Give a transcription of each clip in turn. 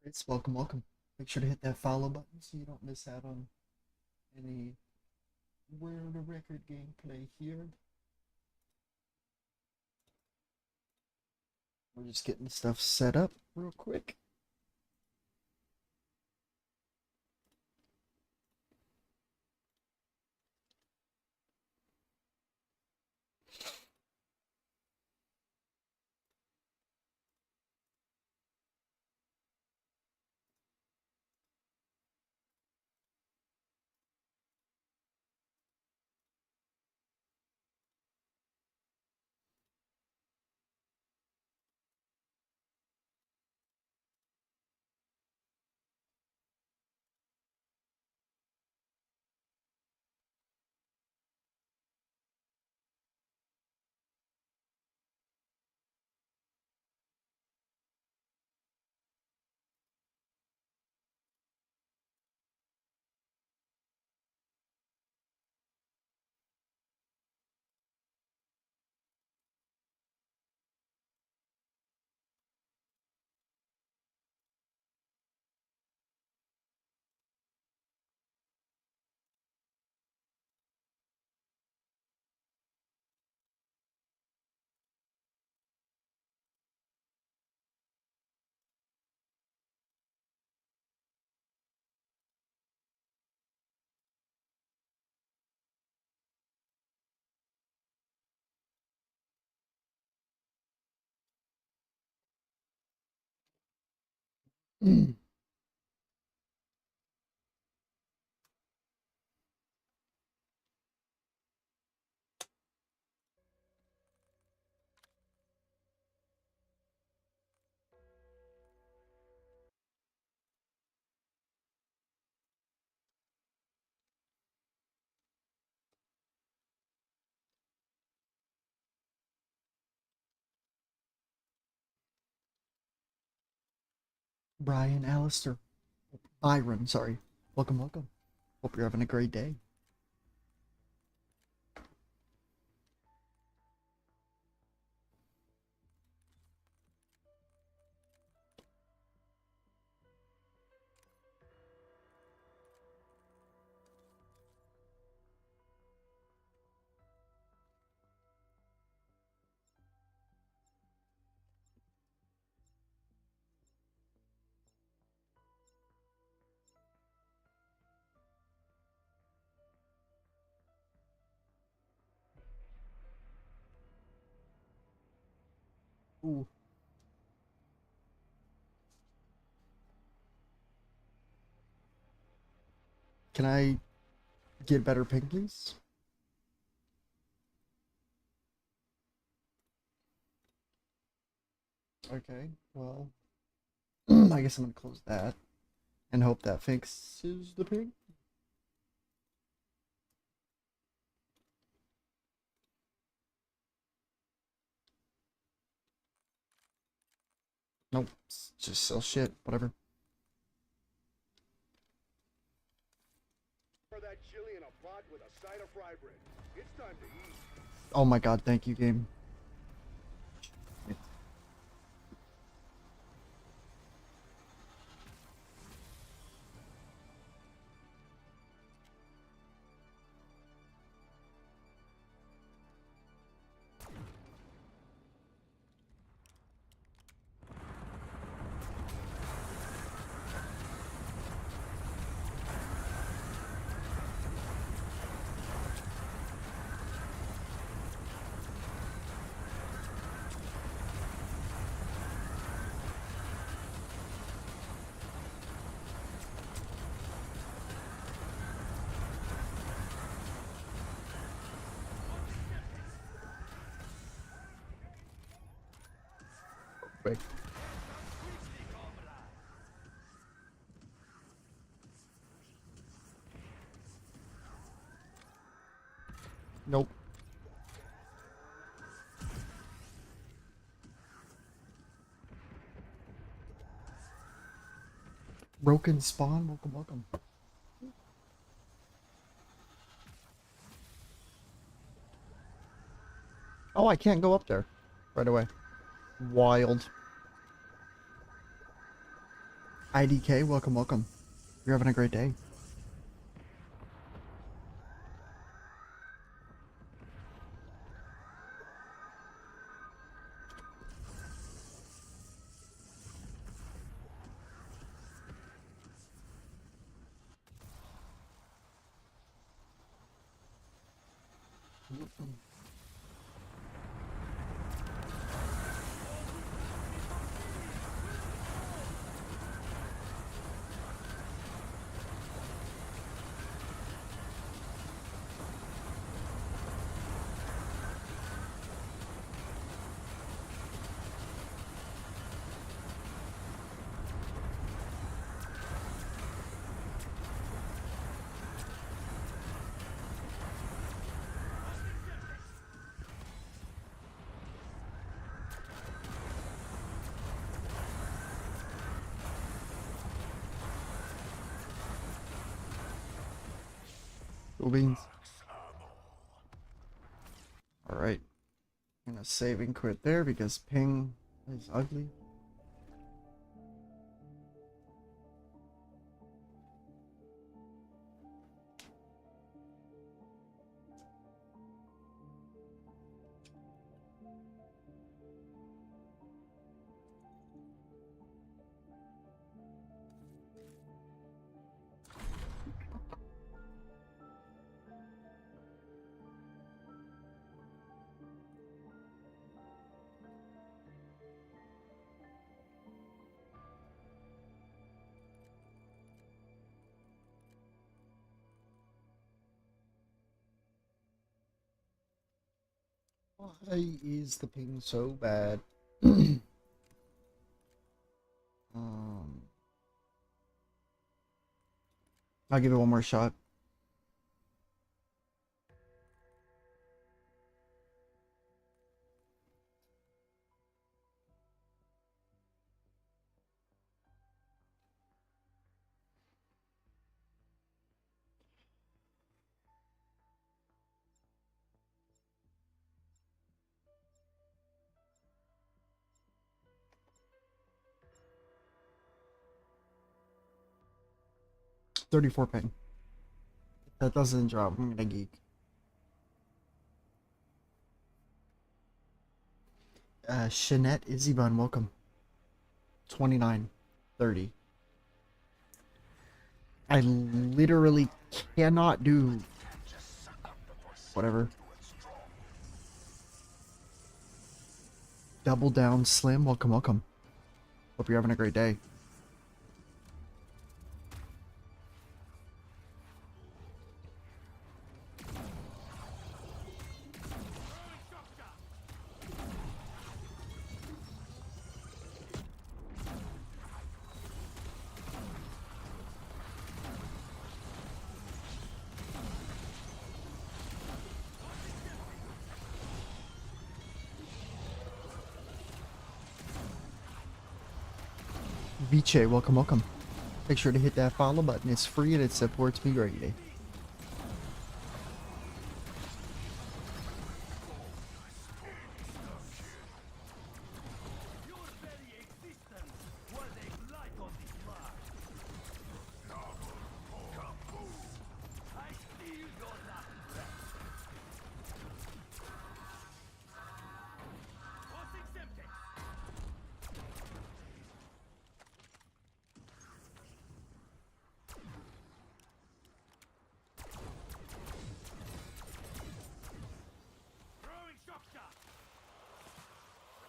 It's welcome, welcome. Make sure to hit that follow button so you don't miss out on any World of Record gameplay here. We're just getting stuff set up real quick. Brian Allister. Byron, sorry. Welcome, welcome. Hope you're having a great day. Ooh. Can I get better ping, please? Okay, well, I guess I'm gonna close that and hope that fixes the ping. Nope, it's just sell shit, whatever. Oh my god, thank you, game. Quick. Nope. Broken spawn, welcome, welcome. Oh, I can't go up there right away. Wild. IDK, welcome, welcome. You're having a great day. Cool beans. Alright. I'm gonna save and quit there because ping is ugly. Why is the ping so bad? um, I'll give it one more shot. $34 ping. If that doesn't drop, I'm gonna geek. Shanette Izzybun, welcome. 29.30. I literally cannot do whatever. Double down slim, welcome, welcome. Hope you're having a great day. Viche, welcome, welcome. Make sure to hit that follow button. It's free and it supports me greatly.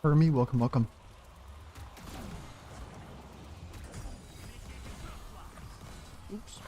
Hermie, welcome, welcome. Oops.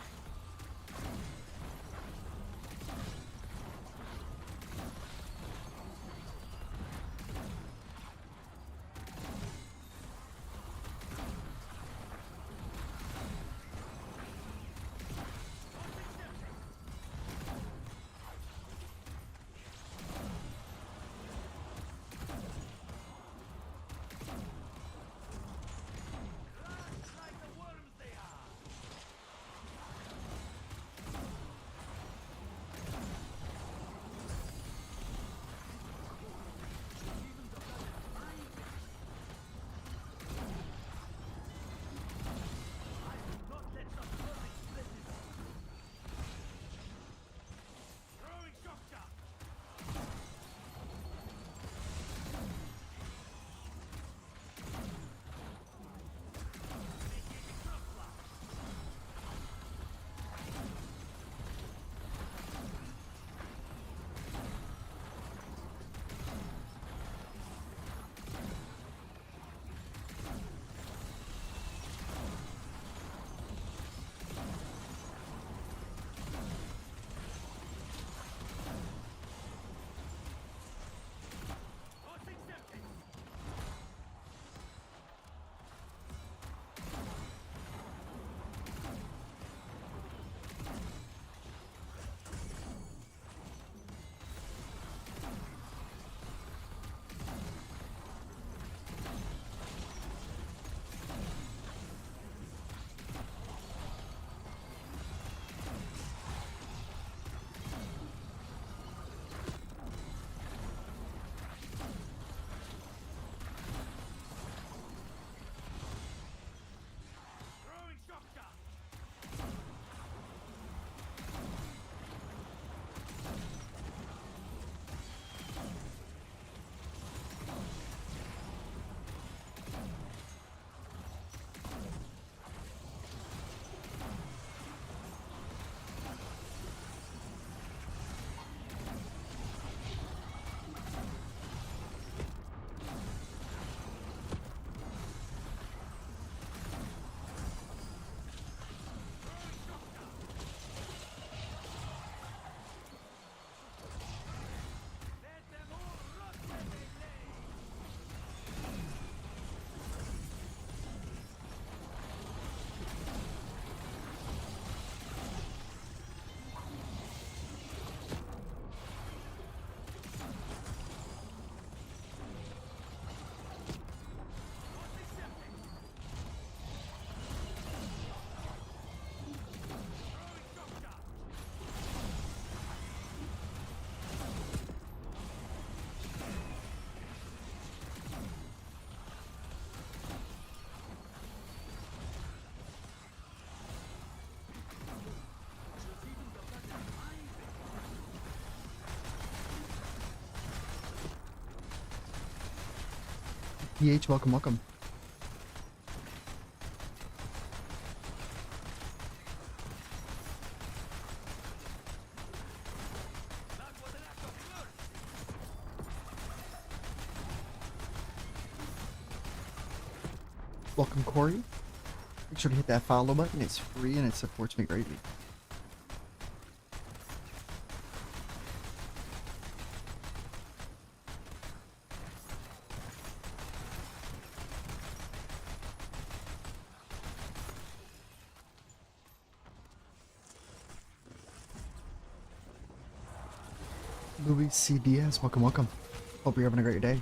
PH, welcome, welcome. Welcome, Corey. Make sure to hit that follow button. It's free and it supports me greatly. Louis C. Diaz, welcome, welcome. Hope you're having a great day.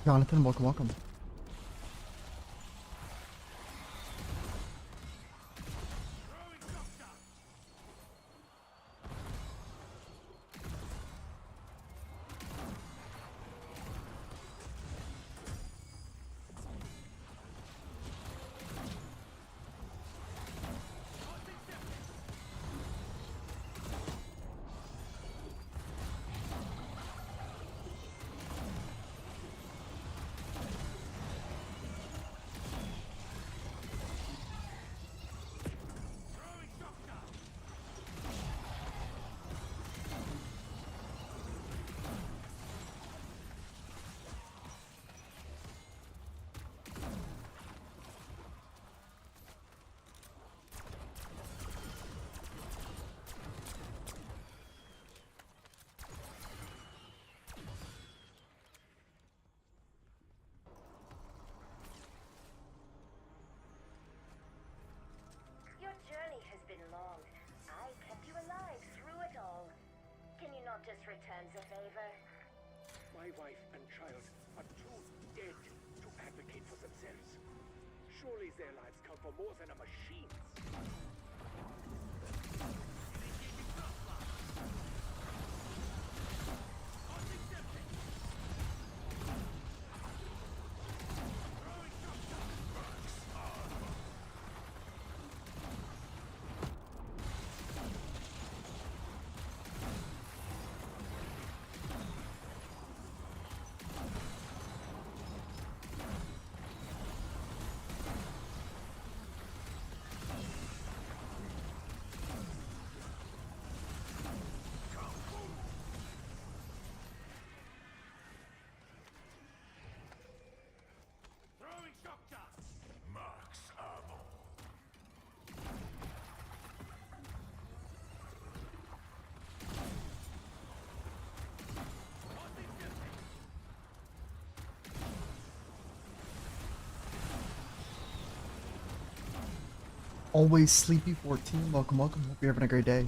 Jonathan, welcome, welcome. Just returns a favor. My wife and child are too dead to advocate for themselves. Surely their lives count for more than a machine's. Always Sleepy 14. Welcome, welcome. Hope you're having a great day.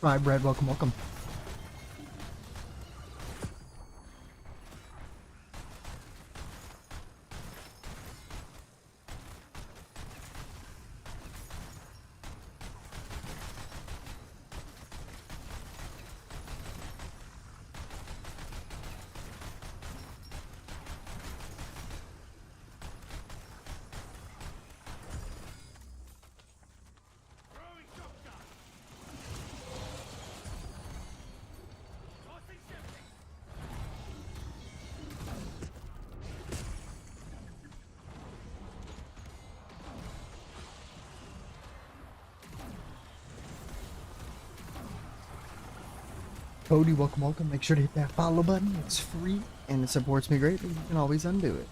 Right, Brad. Welcome, welcome. Cody, welcome, welcome. Make sure to hit that follow button. It's free and it supports me greatly. You can always undo it.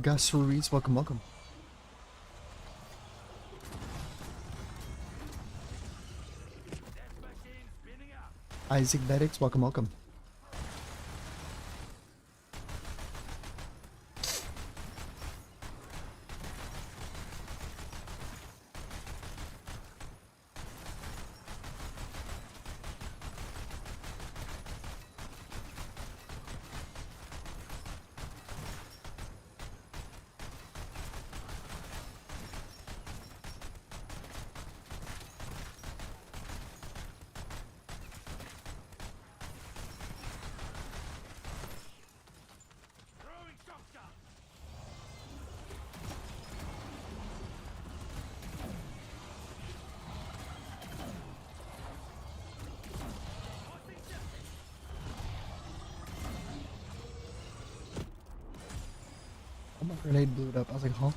Gus Ruiz, welcome, welcome. Isaac Bedix, welcome, welcome. Oh, my grenade blew it up. I was like, huh?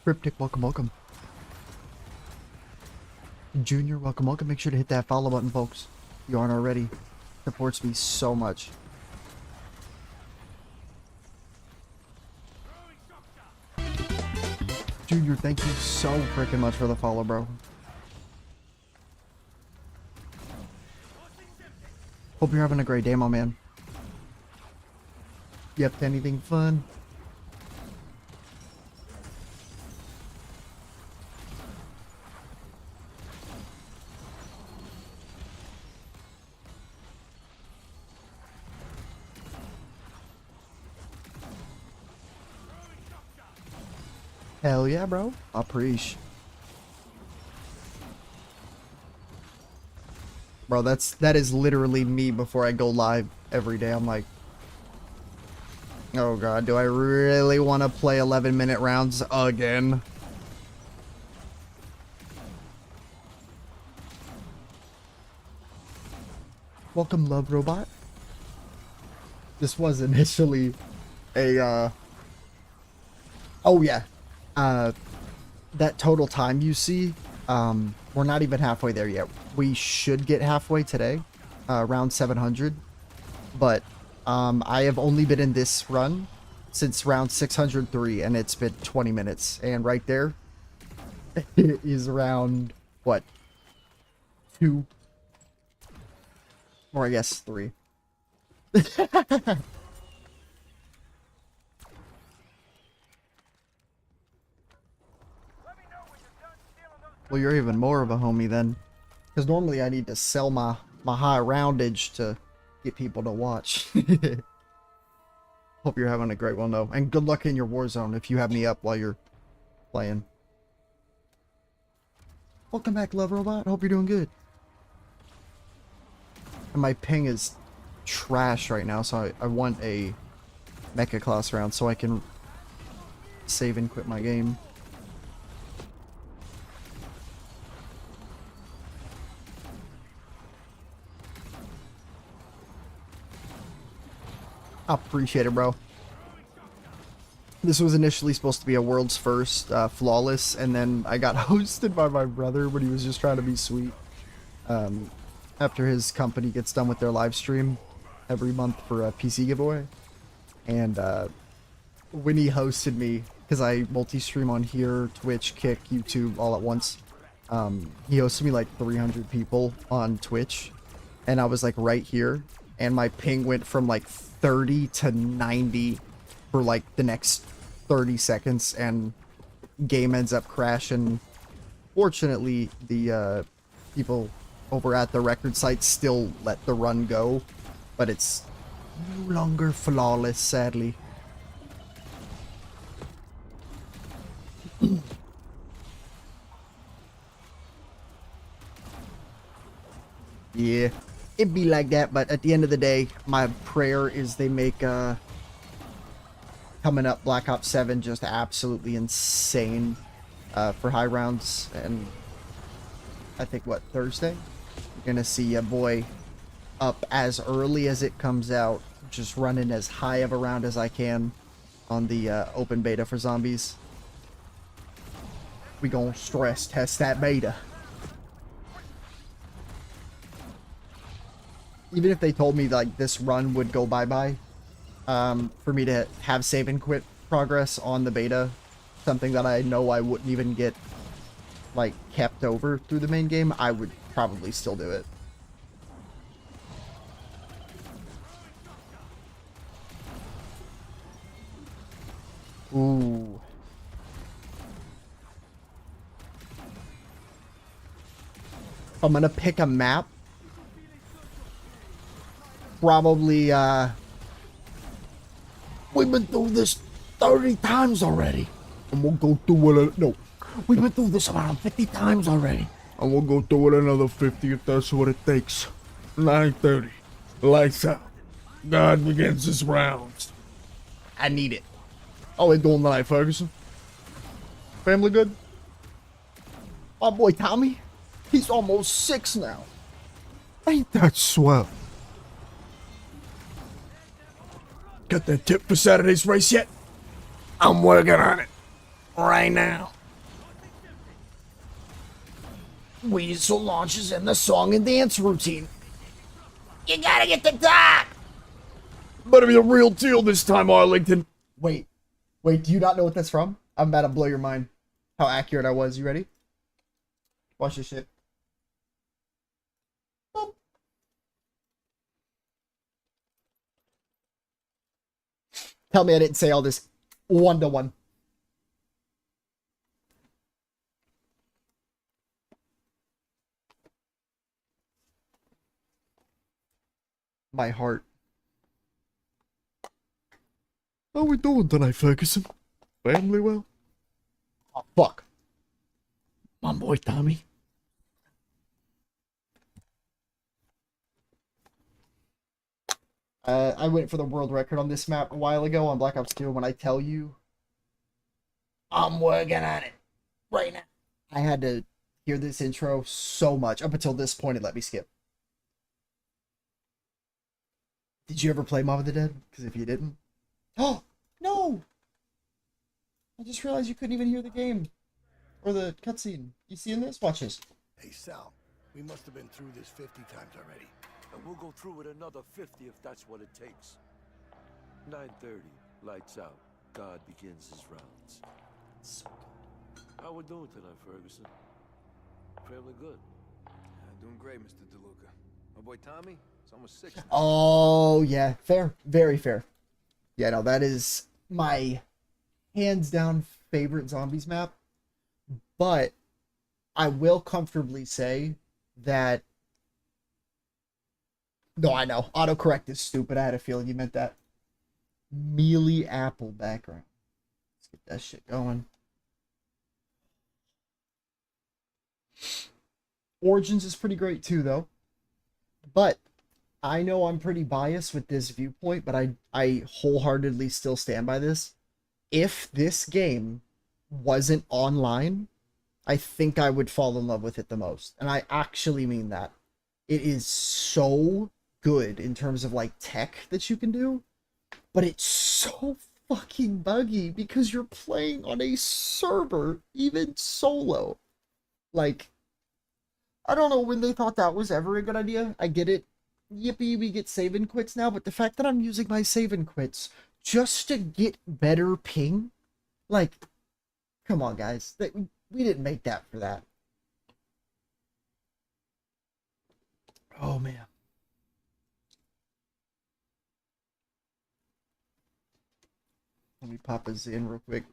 Cryptic, welcome, welcome. Junior, welcome, welcome. Make sure to hit that follow button, folks. If you aren't already. Supports me so much. Junior, thank you so freaking much for the follow, bro. Hope you're having a great day, my man. You up to anything fun? Hell yeah, bro. I appreciate. Bro, that is literally me before I go live every day. I'm like, oh god, do I really want to play 11-minute rounds again? Welcome, Love Robot. This was initially a oh yeah. That total time you see, we're not even halfway there yet. We should get halfway today, around 700. But I have only been in this run since round 603, and it's been 20 minutes. And right there is round, what, 2? Or I guess 3. Well, you're even more of a homie then. Because normally I need to sell my high roundage to get people to watch. Hope you're having a great one, though. And good luck in your Warzone if you have me up while you're playing. Welcome back, Love Robot. Hope you're doing good. And my ping is trash right now, so I want a Mecha Class round so I can save and quit my game. I appreciate it, bro. This was initially supposed to be a world's first flawless, and then I got hosted by my brother when he was just trying to be sweet. After his company gets done with their live stream every month for a PC giveaway. And when he hosted me, because I multi-stream on here, Twitch, Kick, YouTube all at once, he hosted me like 300 people on Twitch, and I was like right here, and my ping went from like 30 to 90 for like the next 30 seconds, and game ends up crashing. Fortunately, the people over at the record site still let the run go, but it's no longer flawless, sadly. Yeah, it'd be like that, but at the end of the day, my prayer is they make coming up Black Ops 7 just absolutely insane for high rounds. And I think, what, Thursday? You're gonna see a boy up as early as it comes out, just running as high of a round as I can on the open beta for zombies. We gonna stress test that beta. Even if they told me like this run would go bye-bye, for me to have save and quit progress on the beta, something that I know I wouldn't even get like kept over through the main game, I would probably still do it. Ooh. I'm gonna pick a map. Probably, we've been through this 30 times already. And we'll go through it. No, we've been through this around 50 times already. And we'll go through it another 50 if that's what it takes. 9:30. Lights out. God begins his rounds. I need it. How they doing tonight, Ferguson? Family good? My boy Tommy, he's almost 6 now. Ain't that swell? Got that tip for Saturday's race yet? I'm working on it right now. Weasel launches in the song and dance routine. You gotta get the doc! Better be the real deal this time, Arlington. Wait, do you not know what that's from? I'm about to blow your mind. How accurate I was. You ready? Watch this shit. Boop. Tell me I didn't say all this 1-to-1. My heart. How we doing tonight, Ferguson? Family well? Oh, fuck. My boy Tommy. I went for the world record on this map a while ago on Black Ops 2. When I tell you, I'm working on it right now. I had to hear this intro so much. Up until this point, it let me skip. Did you ever play Mob of the Dead? Because if you didn't... Oh, no! I just realized you couldn't even hear the game. Or the cutscene. You seeing this? Watch this. Hey, Sal, we must have been through this 50 times already. And we'll go through it another 50 if that's what it takes. 9:30, lights out. God begins his rounds. So How we doing tonight, Ferguson? Family good? Doing great, Mr. DeLuca. My boy Tommy, it's almost 6. Oh, yeah. Fair. Very fair. Yeah, no, that is my hands down favorite zombies map. But I will comfortably say that... No, I know. Autocorrect is stupid. I had a feeling you meant that. Mealy apple background. Let's get that shit going. Origins is pretty great too, though. But I know I'm pretty biased with this viewpoint, but I wholeheartedly still stand by this. If this game wasn't online, I think I would fall in love with it the most. And I actually mean that. It is so good in terms of like tech that you can do, but it's so fucking buggy because you're playing on a server, even solo. Like, I don't know when they thought that was ever a good idea. I get it. Yippee, we get save and quits now, but the fact that I'm using my save and quits just to get better ping, like, come on, guys. We didn't make that for that. Oh, man. Let me pop this in real quick.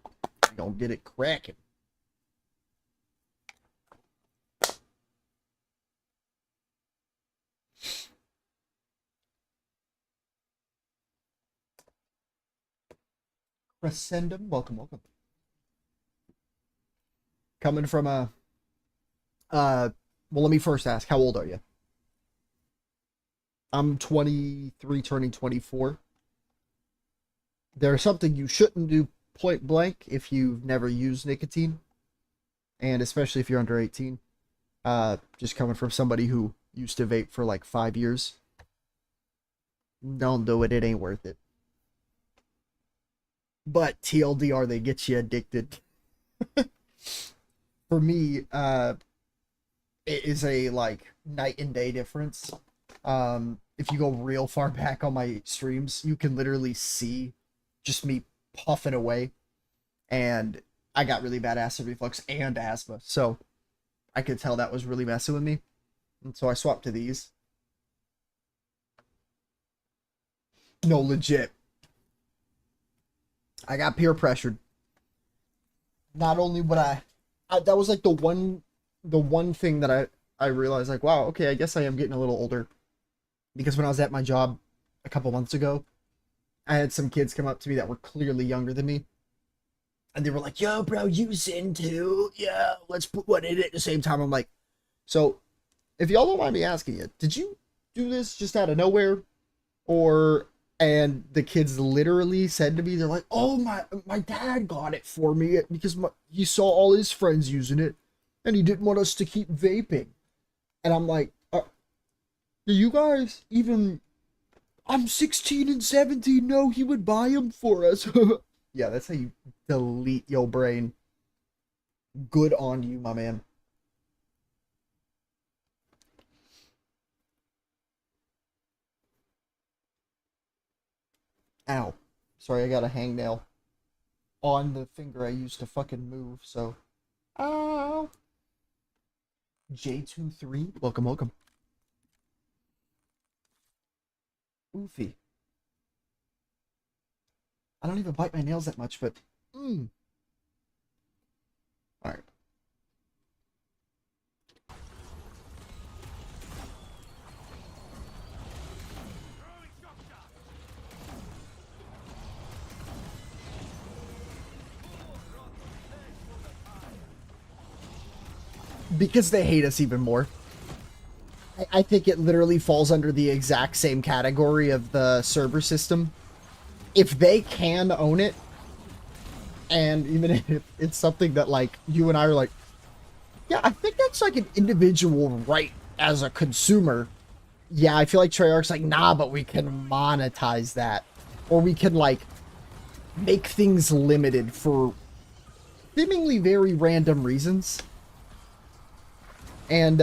We gonna get it cracking. Crescendum, welcome. Coming from well, let me first ask, how old are you? I'm 23, turning 24. There's something you shouldn't do point blank if you've never used nicotine, and especially if you're under 18. Just coming from somebody who used to vape for like 5 years. Don't do it, it ain't worth it. But TLDR, they get you addicted. For me, it is a like night and day difference. If you go real far back on my streams, you can literally see just me puffing away, and I got really bad acid reflux and asthma, so I could tell that was really messing with me, and so I swapped to these. No, legit. I got peer pressured. Not only would I that was like the one thing that I realized, like, wow, okay, I guess I am getting a little older. Because when I was at my job a couple months ago, I had some kids come up to me that were clearly younger than me. And they were like, yo, bro, you sin too? Yeah, let's put one in it at the same time. I'm like, so, if y'all don't mind me asking you, did you do this just out of nowhere? Or, and the kids literally said to me, they're like, oh, my dad got it for me because he saw all his friends using it. And he didn't want us to keep vaping. And I'm like, do you guys even... I'm 16 and 17. No, he would buy them for us. Yeah, that's how you delete your brain. Good on you, my man. Ow. Sorry, I got a hangnail on the finger I used to fucking move, so. Ow. J23, welcome, welcome. Oofy. I don't even bite my nails that much, but. Alright. Because they hate us even more. I think it literally falls under the exact same category of the server system. If they can own it, and even if it's something that, like, you and I are like, yeah, I think that's like an individual right as a consumer. Yeah, I feel like Treyarch's like, nah, but we can monetize that. Or we can, like, make things limited for seemingly very random reasons. And,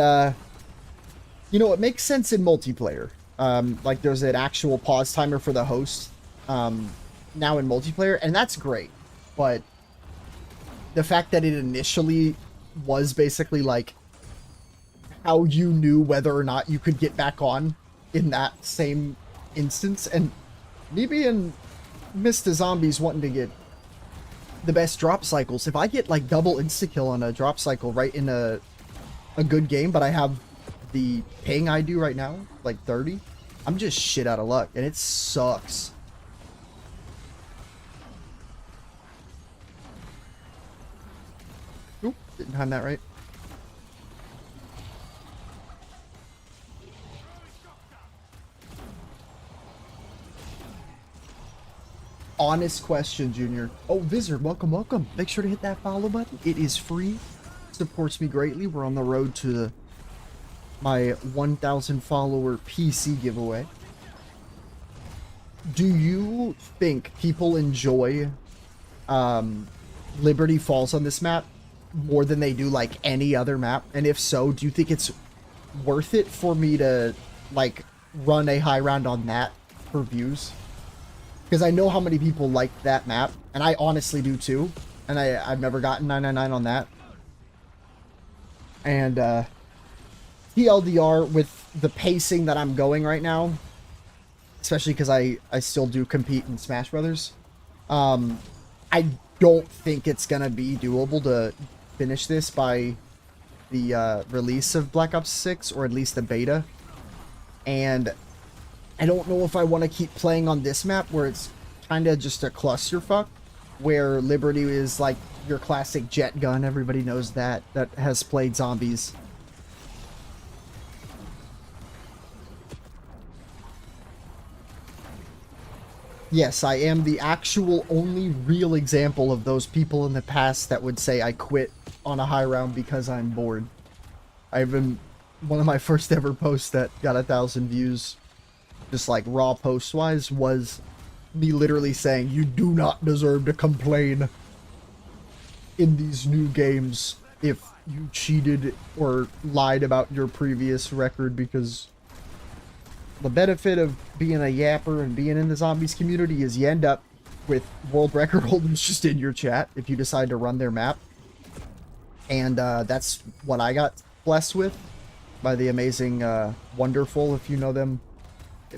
you know, it makes sense in multiplayer. Like, there's an actual pause timer for the host now in multiplayer, and that's great. But the fact that it initially was basically, like, how you knew whether or not you could get back on in that same instance, and me being Mr. Zombies wanting to get the best drop cycles, if I get, like, double insta-kill on a drop cycle right in a good game, but I have the ping I do right now, like 30, I'm just shit out of luck, and it sucks. Oop, didn't time that right. Honest question, Junior. Oh, Visor, welcome, welcome. Make sure to hit that follow button. It is free. Supports me greatly. We're on the road to my 1,000 follower PC giveaway. Do you think people enjoy Liberty Falls on this map more than they do like any other map? And if so, do you think it's worth it for me to like run a high round on that for views? Because I know how many people like that map, and I honestly do too. And I've never gotten 999 on that. And TLDR, with the pacing that I'm going right now, especially because I still do compete in Smash Brothers, I don't think it's gonna be doable to finish this by the release of Black Ops 6, or at least the beta. And I don't know if I want to keep playing on this map where it's kind of just a clusterfuck, where Liberty is like your classic jet gun. Everybody knows that has played Zombies. Yes, I am the actual only real example of those people in the past that would say I quit on a high round because I'm bored. I've been one of my first ever posts that got 1,000 views, just like raw post wise, was me literally saying, you do not deserve to complain in these new games if you cheated or lied about your previous record, because the benefit of being a yapper and being in the Zombies community is you end up with world record holders just in your chat if you decide to run their map. And that's what I got blessed with by the amazing Wonderful, if you know them,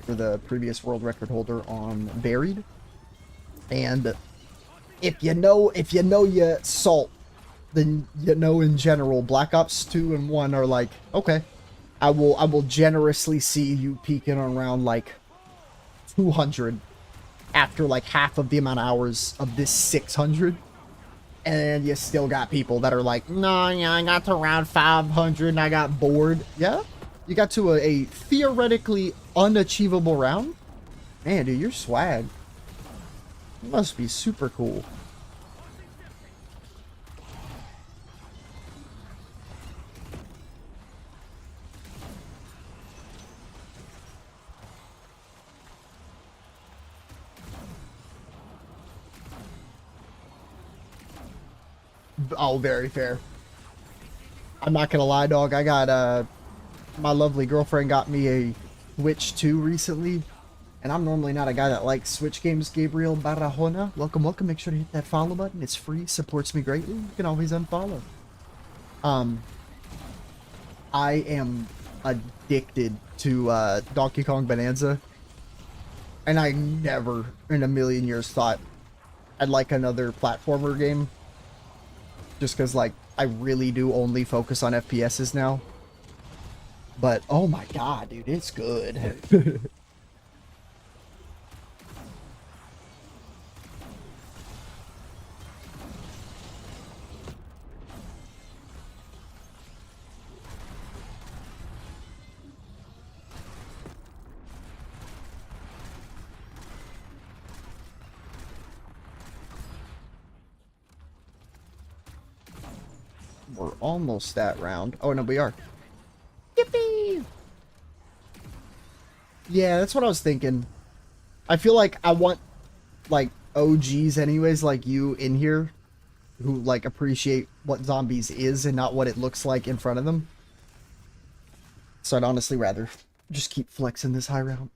for the previous world record holder on Buried. And if you know you salt, then you know in general Black Ops 2 and 1 are like, okay, I will generously see you peaking around like 200 after like half of the amount of hours of this 600. And you still got people that are like, no, yeah, I got to around 500 and I got bored. Yeah? You got to a theoretically unachievable round? Man, dude, you're swag. You must be super cool. Oh, very fair. I'm not gonna lie, dog. I got, my lovely girlfriend got me a Switch 2 recently, And I'm normally not a guy that likes Switch games. Gabriel Barahona, welcome, welcome. Make sure to hit that follow button. It's free, supports me greatly. You can always unfollow. I am addicted to Donkey Kong Bonanza. And I never in a million years thought I'd like another platformer game. Just because, like, I really do only focus on FPSs now. But, oh my god, dude, it's good. We're almost that round. Oh, no, we are. Yippee! Yeah, that's what I was thinking. I feel like I want, like, OGs anyways, like you in here, who, like, appreciate what zombies is and not what it looks like in front of them. So I'd honestly rather just keep flexing this high round.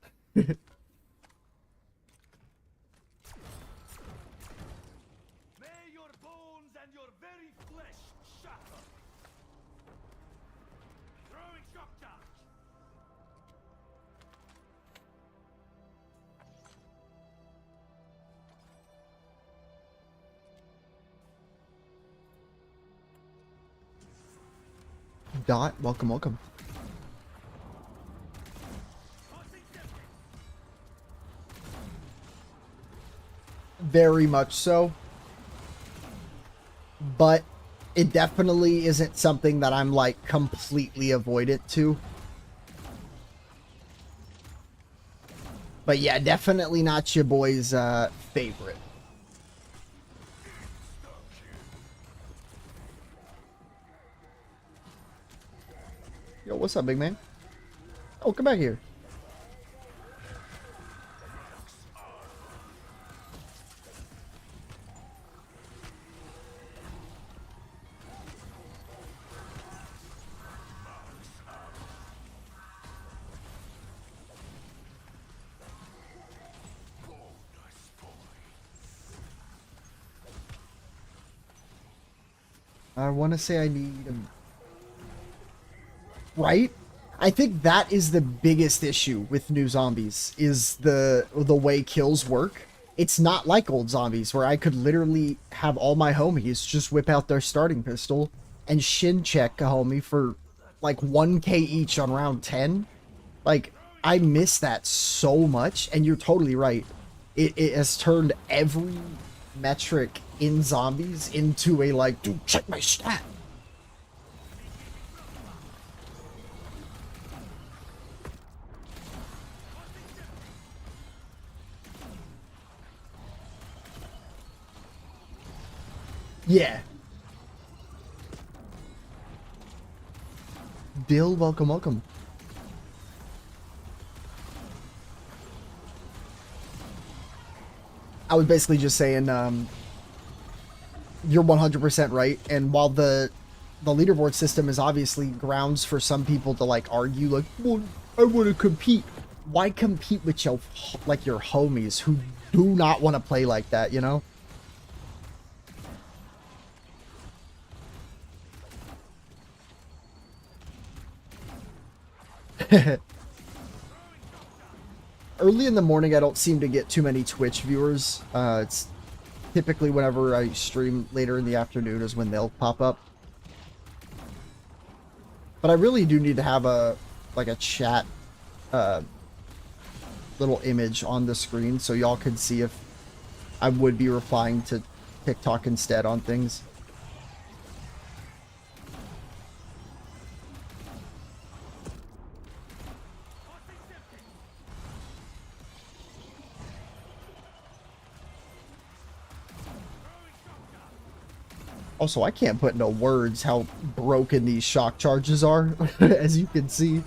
Dot, welcome, welcome. Very much so. But it definitely isn't something that I'm, like, completely avoidant to. But yeah, definitely not your boy's favorite. Yo, what's up, big man? Oh, come back here. I want to say I need him. Right? I think that is the biggest issue with new zombies, is the way kills work. It's not like old zombies, where I could literally have all my homies just whip out their starting pistol and shin check a homie for like 1k each on round 10. Like, I miss that so much, and you're totally right. It has turned every metric in zombies into a, like, dude, check my stat. Yeah. Dill, welcome, welcome. I was basically just saying, you're 100% right. And while the leaderboard system is obviously grounds for some people to, like, argue, like, well, I want to compete. Why compete with your homies who do not want to play like that, you know? Early in the morning, I don't seem to get too many Twitch viewers. It's typically whenever I stream later in the afternoon is when they'll pop up. But I really do need to have a chat little image on the screen so y'all can see if I would be replying to TikTok instead on things. Also, I can't put into words how broken these shock charges are, as you can see.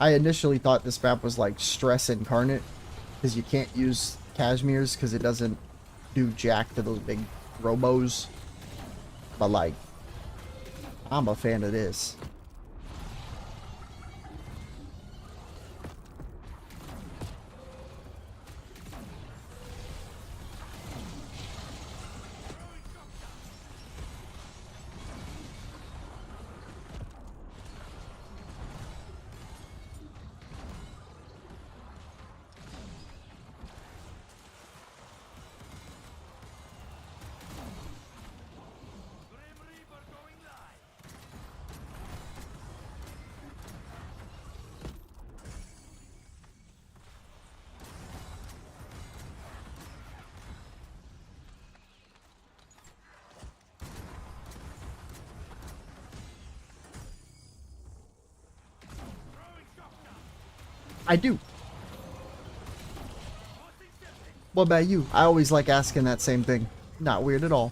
I initially thought this map was like Stress Incarnate, because you can't use Cashmere's because it doesn't do jack to those big robos. But, like, I'm a fan of this. I do. What about you? I always like asking that same thing. Not weird at all.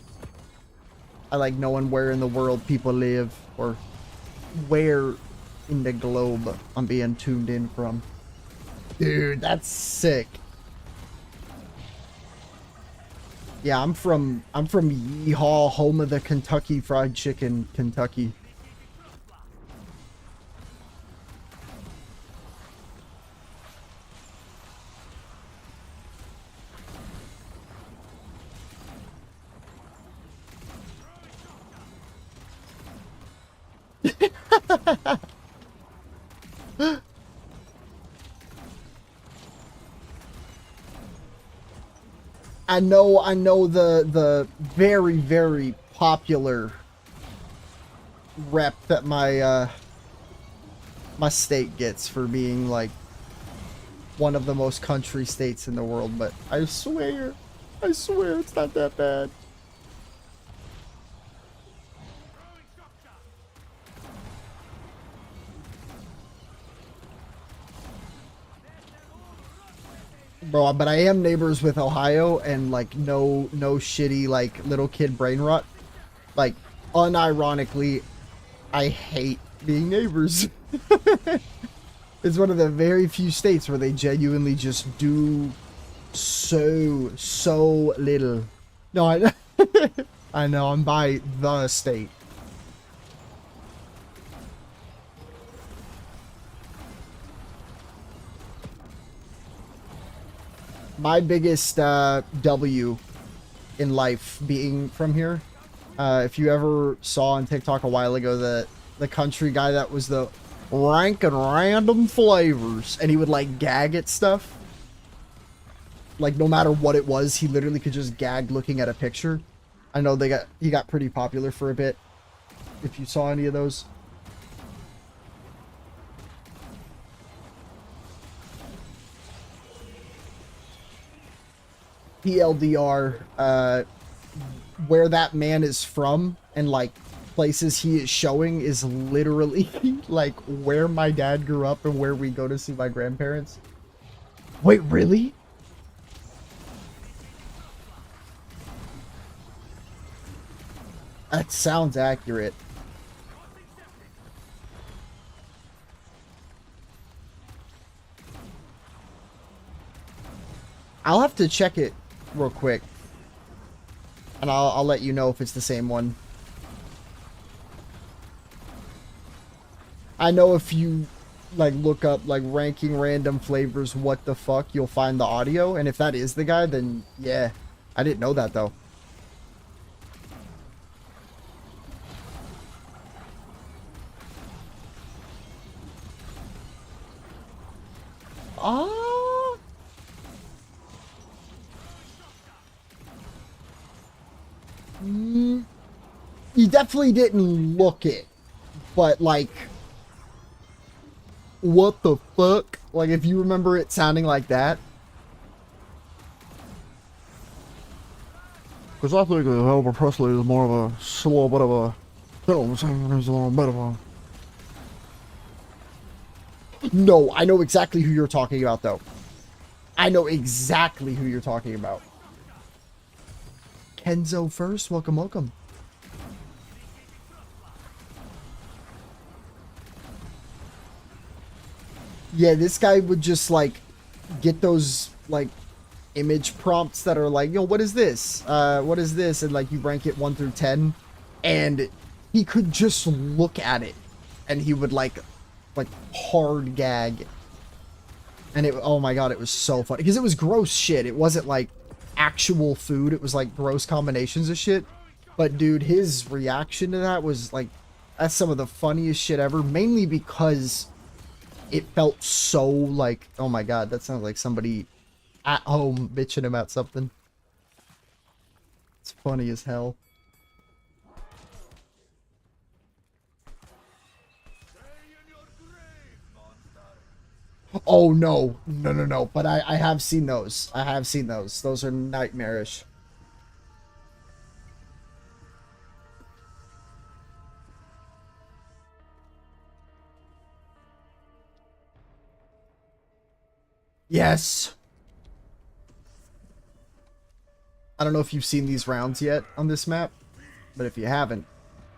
I like knowing where in the world people live, or where in the globe I'm being tuned in from. Dude, that's sick. Yeah, I'm from Yeehaw, home of the Kentucky Fried Chicken, Kentucky. I know the very, very popular rep that my my state gets for being like one of the most country states in the world, but I swear it's not that bad. Bro, but I am neighbors with Ohio, and like no shitty like little kid brain rot. Like unironically, I hate being neighbors. It's one of the very few states where they genuinely just do so little. No, I I know, I'm by the state. My biggest W in life being from here. If you ever saw on TikTok a while ago the country guy that was the ranking random flavors, and he would like gag at stuff. Like no matter what it was, he literally could just gag looking at a picture. I know he got pretty popular for a bit. If you saw any of those. PLDR, where that man is from and like places he is showing is literally like where my dad grew up and where we go to see my grandparents. Wait, really? That sounds accurate. I'll have to check it real quick, and I'll let you know if it's the same one. I know if you like look up like ranking random flavors what the fuck, you'll find the audio, and if that is the guy, then yeah. I didn't know that though. Ah. You definitely didn't look it, but like, what the fuck? Like, if you remember it sounding like that. Because I think Elvis Presley is more of a slow bit of a, you know what I'm saying, he's a little bit of a... No, I know exactly who you're talking about, though. I know exactly who you're talking about. Kenzo first, welcome, welcome. Yeah, this guy would just, like, get those, like, image prompts that are like, yo, what is this? What is this? And, like, you rank it 1 through 10. And he could just look at it. And he would, like hard gag. And it, oh my god, it was so funny. Because it was gross shit. It wasn't, like, actual food. It was, like, gross combinations of shit. But, dude, his reaction to that was, like, that's some of the funniest shit ever. Mainly because it felt so like, oh my god, that sounds like somebody at home bitching about something. It's funny as hell. Oh no, no. But I have seen those. I have seen those. Those are nightmarish. Yes! I don't know if you've seen these rounds yet on this map, but if you haven't,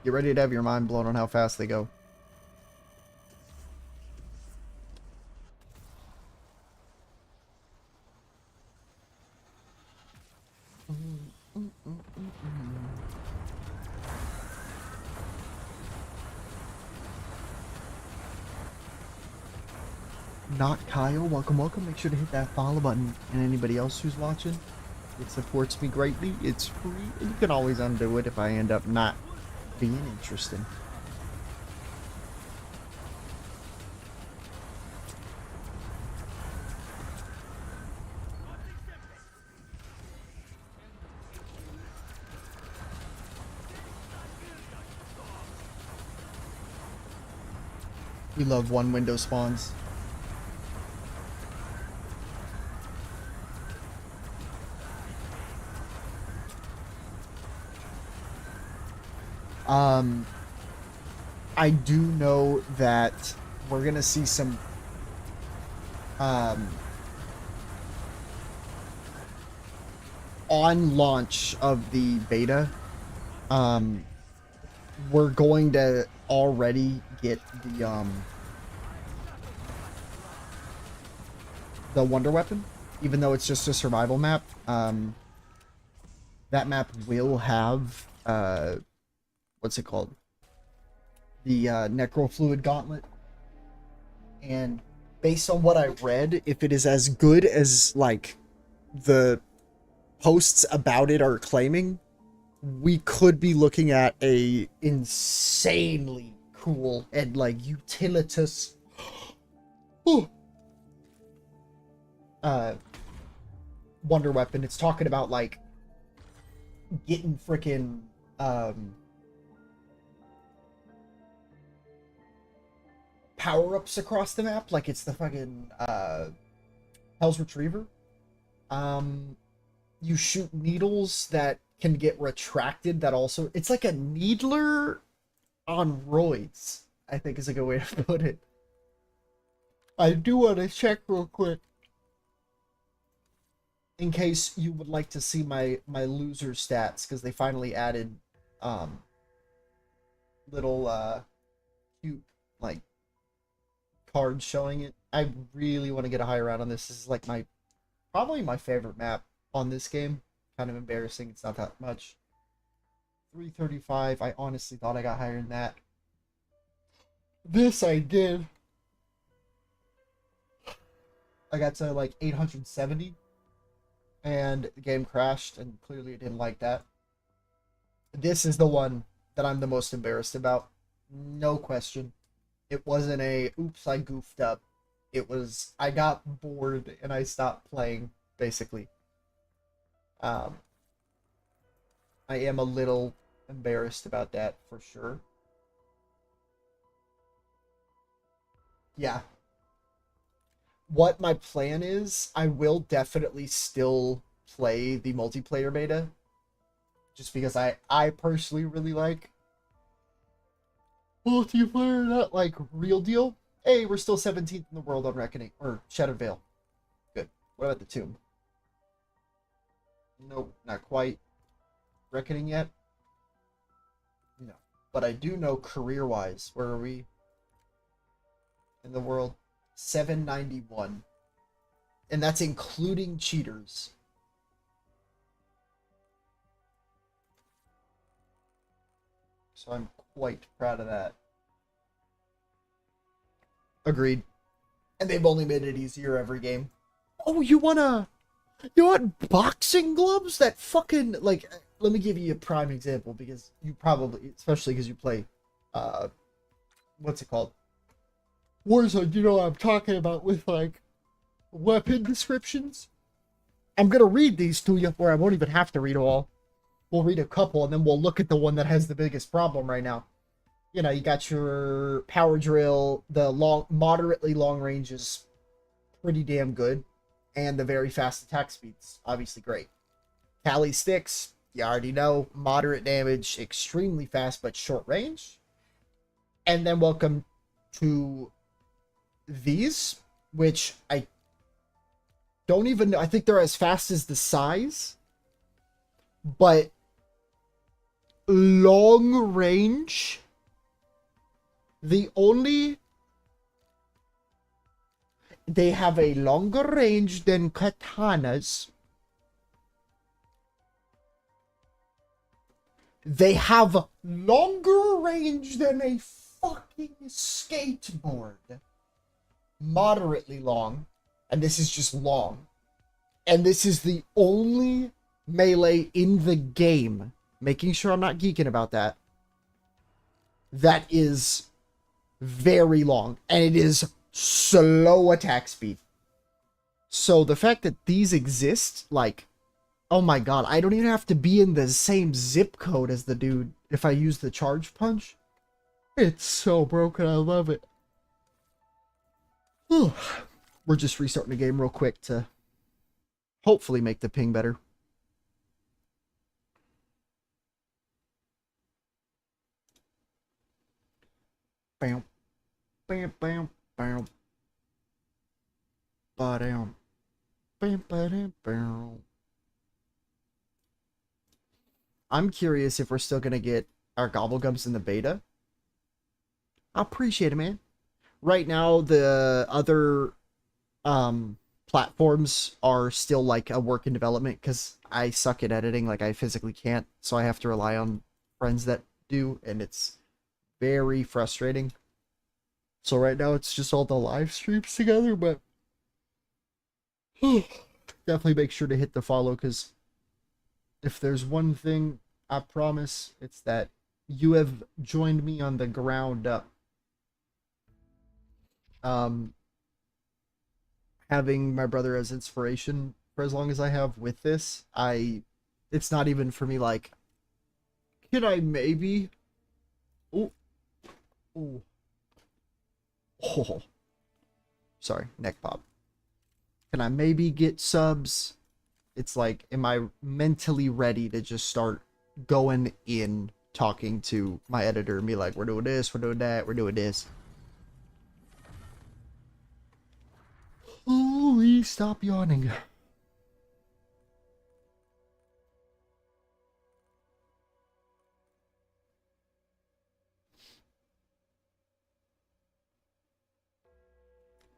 get ready to have your mind blown on how fast they go. Not Kyle, welcome, welcome. Make sure to hit that follow button. And anybody else who's watching, it supports me greatly. It's free, and you can always undo it if I end up not being interesting. We love one window spawns. I do know that we're gonna see some on launch of the beta, we're going to already get the wonder weapon, even though it's just a survival map. That map will have what's it called? The necrofluid gauntlet. And based on what I read, if it is as good as like the posts about it are claiming, we could be looking at a insanely cool and like utilitous wonder weapon. It's talking about like getting freaking power-ups across the map, like it's the fucking Hell's Retriever. You shoot needles that can get retracted, that also, it's like a needler on roids, I think is a good way to put it. I do want to check real quick in case you would like to see my loser stats, because they finally added little cute like cards showing it. I really want to get a higher round on this. This is like probably my favorite map on this game. Kind of embarrassing, it's not that much. 335, I honestly thought I got higher than that. This I did. I got to like 870 and the game crashed, and clearly it didn't like that. This is the one that I'm the most embarrassed about. No question. It wasn't a oops, I goofed up. It was I got bored and I stopped playing, basically. I am a little embarrassed about that for sure. Yeah. What my plan is, I will definitely still play the multiplayer beta. Just because I personally really like multiplayer, not like real deal. Hey, we're still 17th in the world on Reckoning, or Shattered Veil. Good. What about the Tomb? Nope, not quite. Reckoning yet? No. But I do know career-wise, where are we in the world? 791. And that's including cheaters. So I'm quite proud of that. Agreed. And they've only made it easier every game. Oh, you want boxing gloves that fucking, like, let me give you a prime example, because you probably, especially because you play, what's it called? Warzone, you know what I'm talking about with, like, weapon descriptions? I'm gonna read these to you, or I won't even have to read them all. We'll read a couple, and then we'll look at the one that has the biggest problem right now. You know, you got your power drill, the moderately long range is pretty damn good, and the very fast attack speed's obviously great. Kali sticks, you already know, moderate damage, extremely fast but short range. And then welcome to these, which don't even, I think they're as fast as the size, but long range, the only, they have a longer range than katanas. They have longer range than a fucking skateboard. Moderately long. And this is just long. And this is the only melee in the game, making sure I'm not geeking about that, that is very long. And it is slow attack speed. So the fact that these exist, like, oh my god, I don't even have to be in the same zip code as the dude if I use the charge punch. It's so broken, I love it. Whew. We're just restarting the game real quick to hopefully make the ping better. Bam. Bam, bam, bam. Ba-dam. Bam, ba-dam, bam. I'm curious if we're still going to get our Gobblegums in the beta. I appreciate it, man. Right now, the other platforms are still like a work in development because I suck at editing. Like, I physically can't. So I have to rely on friends that do. And it's very frustrating. So right now, it's just all the live streams together. But definitely make sure to hit the follow, because if there's one thing I promise, it's that you have joined me on the ground up. Having my brother as inspiration for as long as I have with this, it's not even for me like, can I maybe, oh, sorry, neck pop. Can I maybe get subs? It's like, am I mentally ready to just start going in, talking to my editor and be like, we're doing this, we're doing that, we're doing this. Holy, stop yawning.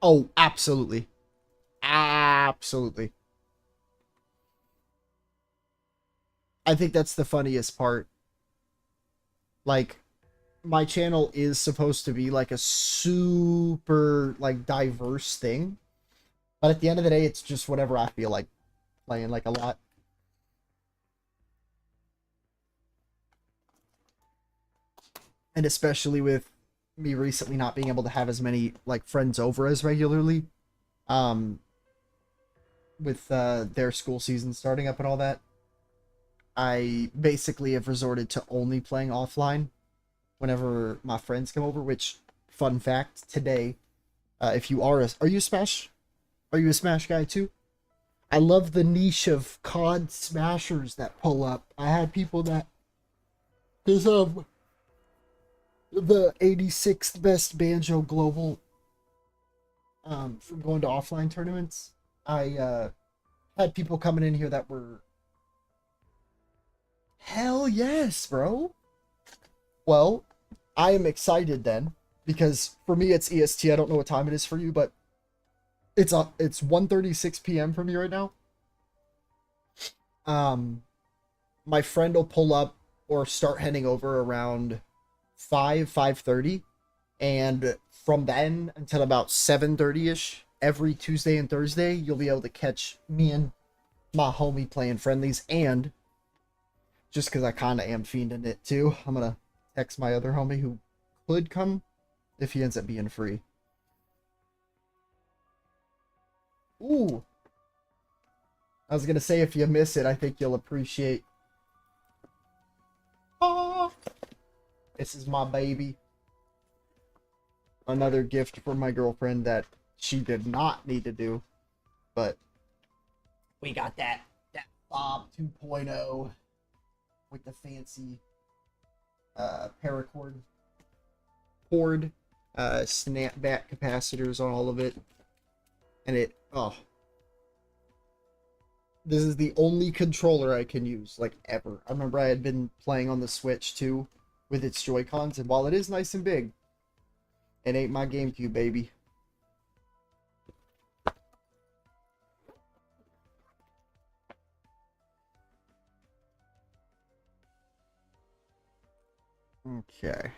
Oh, absolutely. Absolutely. I think that's the funniest part. Like, my channel is supposed to be like a super like diverse thing, but at the end of the day, it's just whatever I feel like playing, like, a lot. And especially with me recently not being able to have as many like friends over as regularly, with their school season starting up and all that, I basically have resorted to only playing offline whenever my friends come over. Which, fun fact, today, if you are you a Smash guy too? I love the niche of COD smashers that pull up. I had people that, because of the 86th best Banjo Global, from going to offline tournaments, I had people coming in here that were, hell yes, bro. Well, I am excited then, because for me it's EST. I don't know what time it is for you, but it's 1:36 p.m. for me right now. My friend will pull up or start heading over around 5:30, and from then until about 7:30ish every Tuesday and Thursday, you'll be able to catch me and my homie playing friendlies. And just because I kind of am fiending it too, I'm gonna text my other homie who could come if he ends up being free. Ooh, I was gonna say, if you miss it, I think you'll appreciate. Ah, this is my baby. Another gift from my girlfriend that she did not need to do, but we got that Bob 2.0 with the fancy paracord cord, snapback capacitors on all of it, and it, oh, This is the only controller I can use, like, ever. I remember I had been playing on the Switch, too, with its Joy-Cons, and while it is nice and big, it ain't my GameCube, baby. Okay.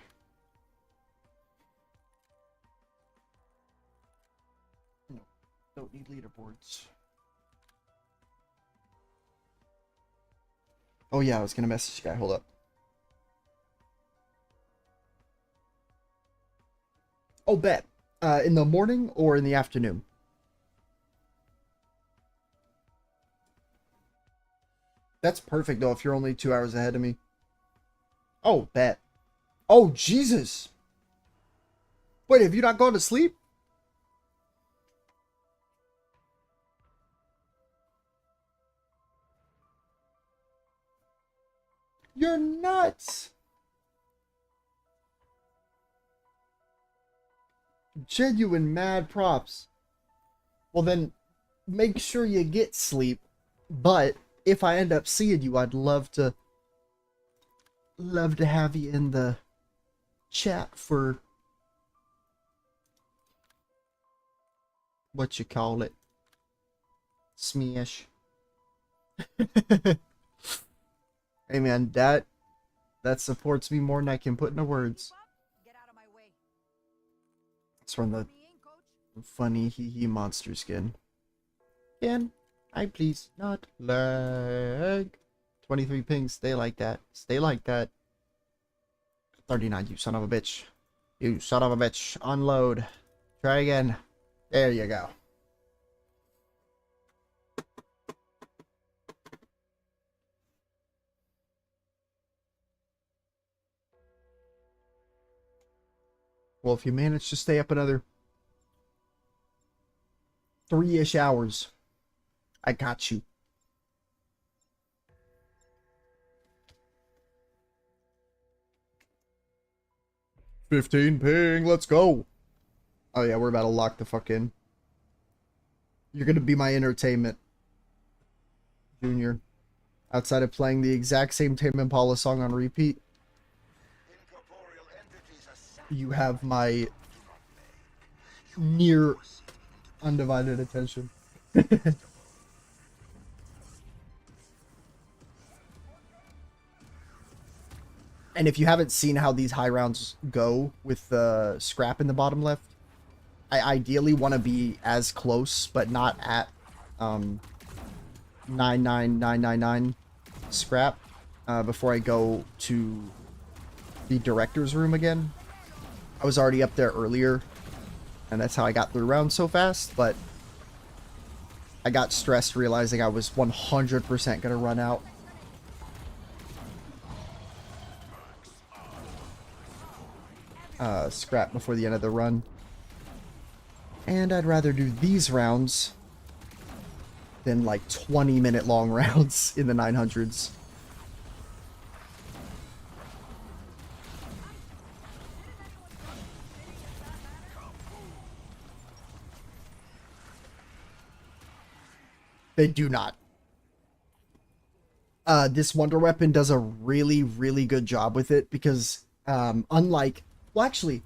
No, don't need leaderboards. Oh yeah, I was gonna message the guy. Hold up. Oh, bet. In the morning or in the afternoon? That's perfect, though, if you're only 2 hours ahead of me. Oh, bet. Oh, Jesus! Wait, have you not gone to sleep? You're nuts! Genuine mad props. Well then, make sure you get sleep. But if I end up seeing you, I'd love to have you in the chat for what you call it. Smash. Hey man, that supports me more than I can put into words. Get out of my way. It's from the funny hee monster skin. Can I please not lag? 23 pings, stay like that. Stay like that. 39, you son of a bitch. You son of a bitch. Unload. Try again. There you go. Well, if you manage to stay up another 3-ish hours, I got you. $15 ping, let's go. Oh yeah, we're about to lock the fuck in. You're gonna be my entertainment, Junior. Outside of playing the exact same Tame Impala song on repeat, you have my near undivided attention. And if you haven't seen how these high rounds go with the scrap in the bottom left, I ideally want to be as close, but not at 99999 scrap before I go to the director's room again. I was already up there earlier, and that's how I got through rounds so fast, but I got stressed realizing I was 100% going to run out. Scrap before the end of the run. And I'd rather do these rounds than like 20-minute long rounds in the 900s. They do not. This Wonder Weapon does a really, really good job with it because, unlike... Well, actually,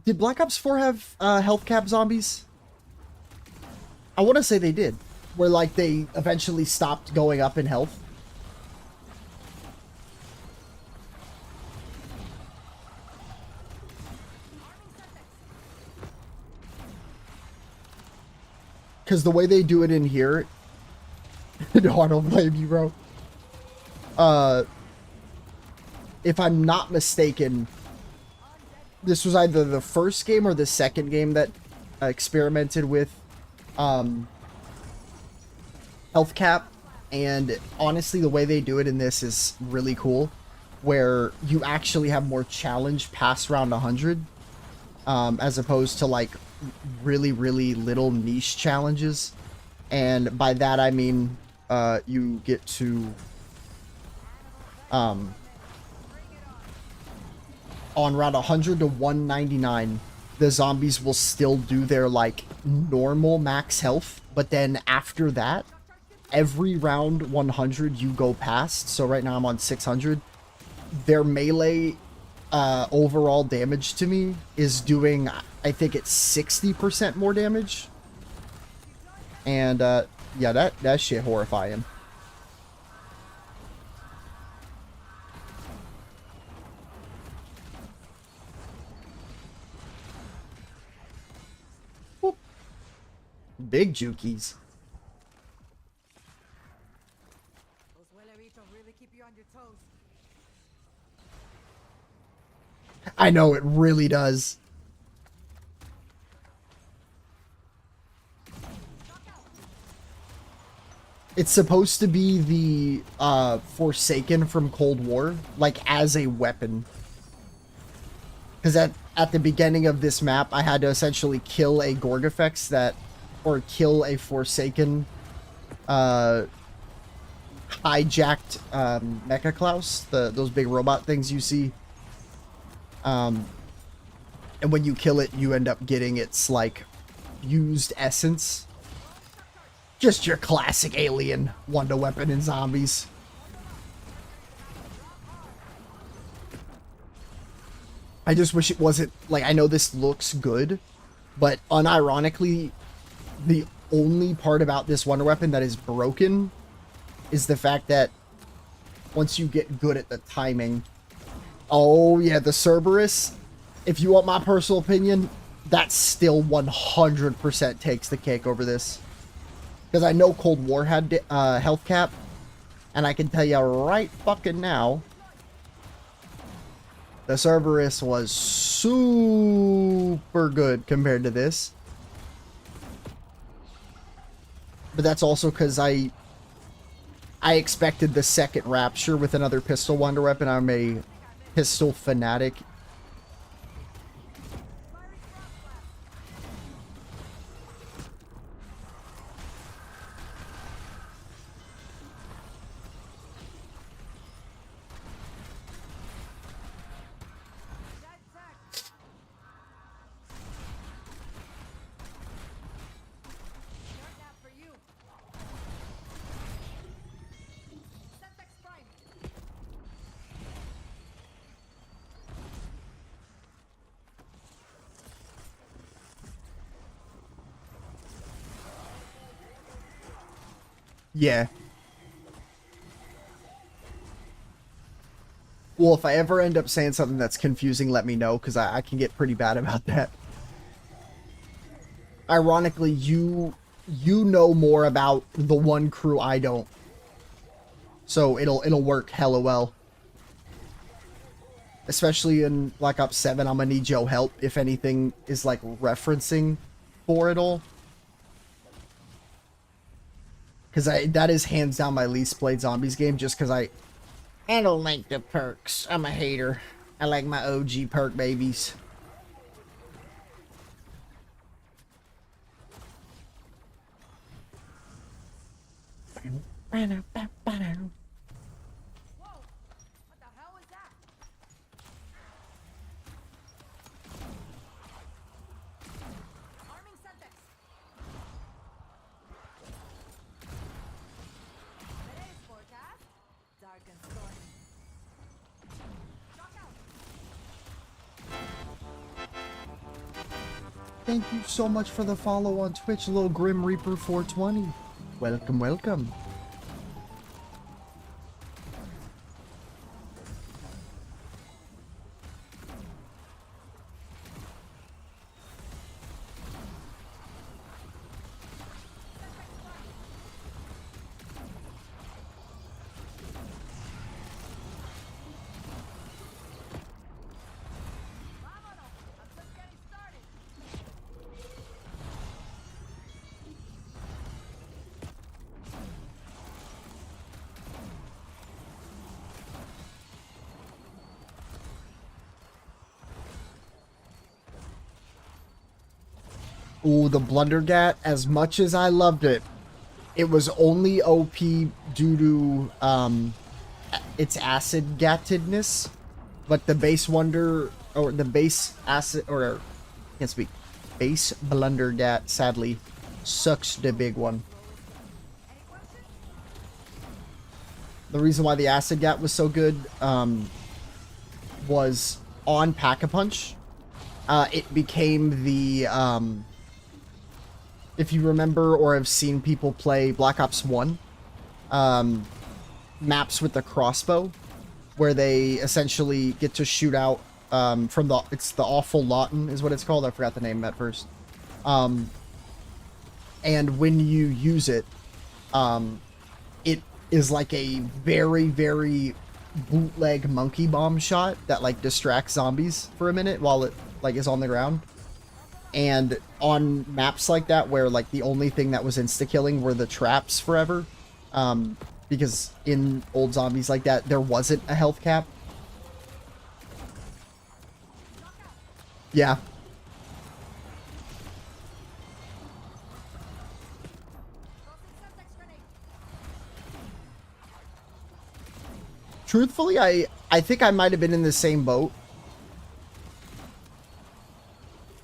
did Black Ops 4 have health cap zombies? I want to say they did. Where, like, they eventually stopped going up in health. Because the way they do it in here... No, I don't blame you, bro. If I'm not mistaken, this was either the first game or the second game that experimented with health cap, and honestly the way they do it in this is really cool, where you actually have more challenge past round 100 as opposed to like really little niche challenges. And by that I mean you get to on round 100 to 199, the zombies will still do their like normal max health, but then after that every round 100 you go past, so right now I'm on 600, their melee overall damage to me is doing, I think it's 60% more damage. And yeah, that shit horrifying. Whoop. Big jukies. Those huele-bichos really keep you on your toes. I know, it really does. It's supposed to be the Forsaken from Cold War, like as a weapon. Because at the beginning of this map, I had to essentially kill a Gorgafex that, or kill a Forsaken hijacked Mecha Klaus, those big robot things you see. And when you kill it, you end up getting its like used essence. Just your classic alien wonder weapon in zombies. I just wish it wasn't like, I know this looks good, but unironically, the only part about this wonder weapon that is broken is the fact that once you get good at the timing. Oh yeah, the Cerberus, if you want my personal opinion, that still 100% takes the cake over this. Because I know Cold War had health cap, and I can tell you right fucking now, the Cerberus was super good compared to this. But that's also because I expected the second Rapture with another pistol wonder weapon. I'm a pistol fanatic. Yeah. Well, if I ever end up saying something that's confusing, let me know, because I can get pretty bad about that. Ironically, you know more about the one crew I don't. So it'll work hella well. Especially in Black Ops 7, I'm gonna need your help if anything is like referencing for it all. Because that is hands down my least played zombies game, just because I don't like the perks. I'm a hater. I like my OG perk babies. Whoa! What the hell was that? Arming Semtex. Today's forecast: dark and stormy. Shock out. Thank you so much for the follow on Twitch, little Grim Reaper 420. Welcome, welcome. Vámonos! I'm just getting started. Ooh, the Blundergat, as much as I loved it, it was only OP due to its acid gattedness, but the base wonder, or the base acid, or I can't speak, base Blundergat, sadly, sucks the big one. Any questions? the reason why the acid gap was so good was on Pack-a-Punch. It became the, if you remember or have seen people play Black Ops 1, maps with the crossbow, where they essentially get to shoot out from the, it's the Awful Lawton is what it's called. I forgot the name at first. And when you use it, it is like a very, very bootleg monkey bomb shot that like distracts zombies for a minute while it like is on the ground. And on maps like that where like the only thing that was insta-killing were the traps forever, because in old zombies like that there wasn't a health cap. Yeah. Truthfully, I think I might have been in the same boat.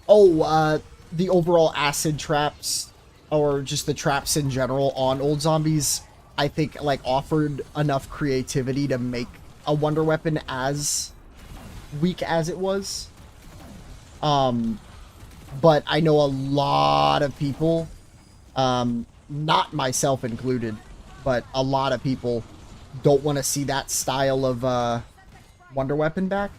Oh, the overall acid traps, or just the traps in general on old zombies, I think, like, offered enough creativity to make a wonder weapon as weak as it was. But I know a lot of people, not myself included, but a lot of people don't want to see that style of wonder weapon back.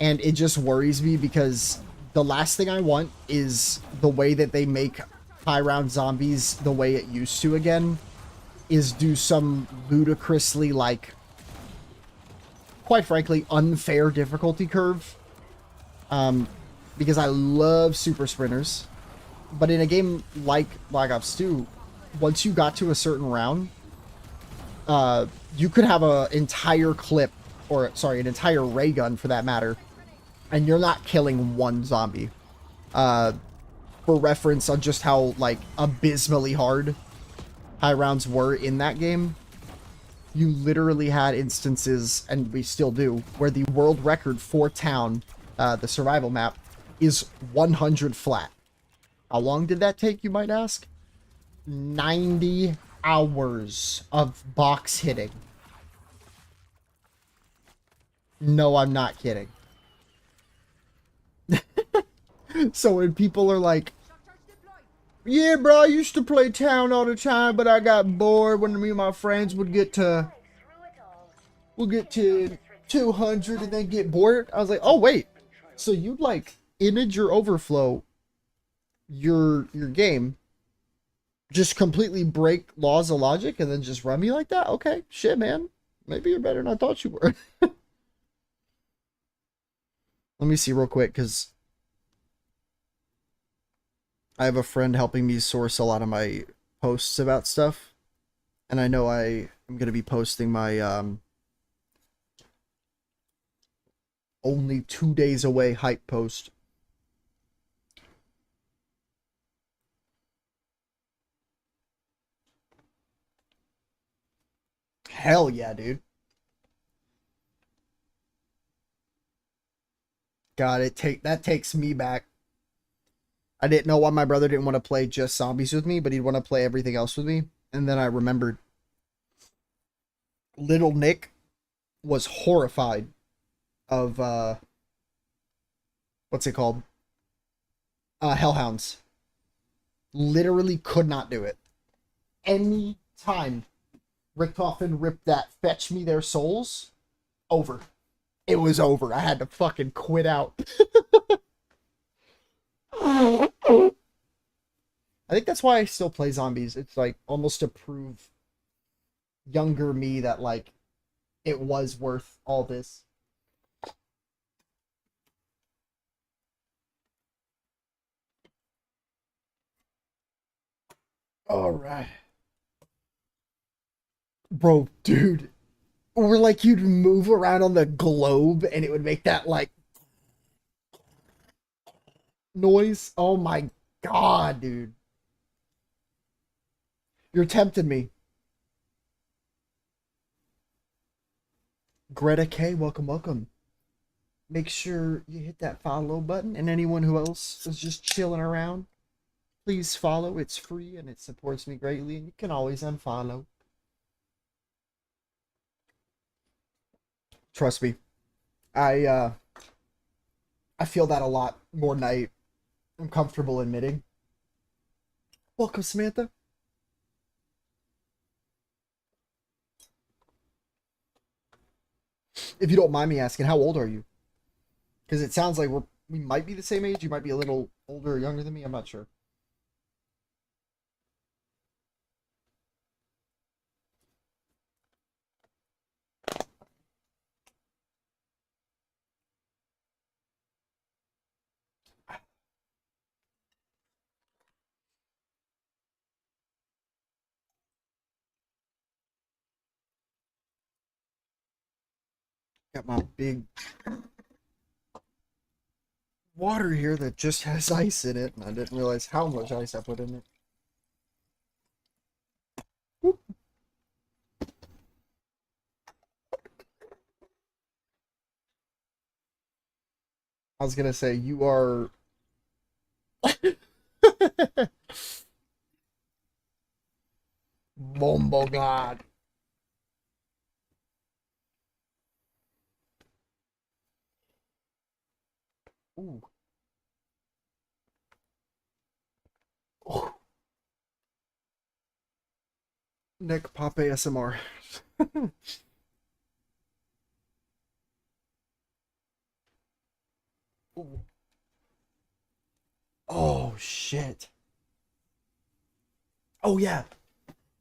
And it just worries me because the last thing I want is the way that they make high round zombies the way it used to again, is do some ludicrously, like, quite frankly, unfair difficulty curve. Because I love super sprinters, but in a game like Black Ops 2, once you got to a certain round, you could have an entire clip, or sorry, an entire ray gun for that matter, and you're not killing one zombie. For reference on just how, like, abysmally hard high rounds were in that game, you literally had instances, and we still do, where the world record for town, the survival map, is 100 flat. How long did that take, you might ask? 90 hours of box hitting. No, I'm not kidding. So when people are like, yeah, bro, I used to play town all the time, but I got bored when me and my friends would get to 200 and then get bored. I was like, oh, wait. So you'd, like, integer overflow your game, just completely break laws of logic, and then just run me like that? Okay, shit, man. Maybe you're better than I thought you were. Let me see real quick, because I have a friend helping me source a lot of my posts about stuff, and I know I am going to be posting my only 2 days away hype post. Hell yeah, dude. God, that takes me back. I didn't know why my brother didn't want to play just zombies with me, but he'd want to play everything else with me. And then I remembered Little Nick was horrified of what's it called? Hellhounds. Literally could not do it. Any time Richtofen ripped that fetch me their souls, over. It was over. I had to fucking quit out. I think that's why I still play zombies. It's like almost to prove younger me that, like, it was worth all this. All right. Bro, dude. Or like you'd move around on the globe and it would make that, like, noise. Oh my god, dude. You're tempting me. Greta K, welcome, welcome. Make sure you hit that follow button, and anyone who else is just chilling around, please follow. It's free and it supports me greatly, and you can always unfollow. Trust me. I feel that a lot more than I'm comfortable admitting. Welcome, Samantha. If you don't mind me asking, how old are you? Because it sounds like we might be the same age. You might be a little older or younger than me. I'm not sure. Got my big water here that just has ice in it, and I didn't realize how much ice I put in it. Whoop. I was gonna say, you are... Bombo God. Ooh. Oh. Nick Pop ASMR. Ooh. Oh shit. Oh yeah.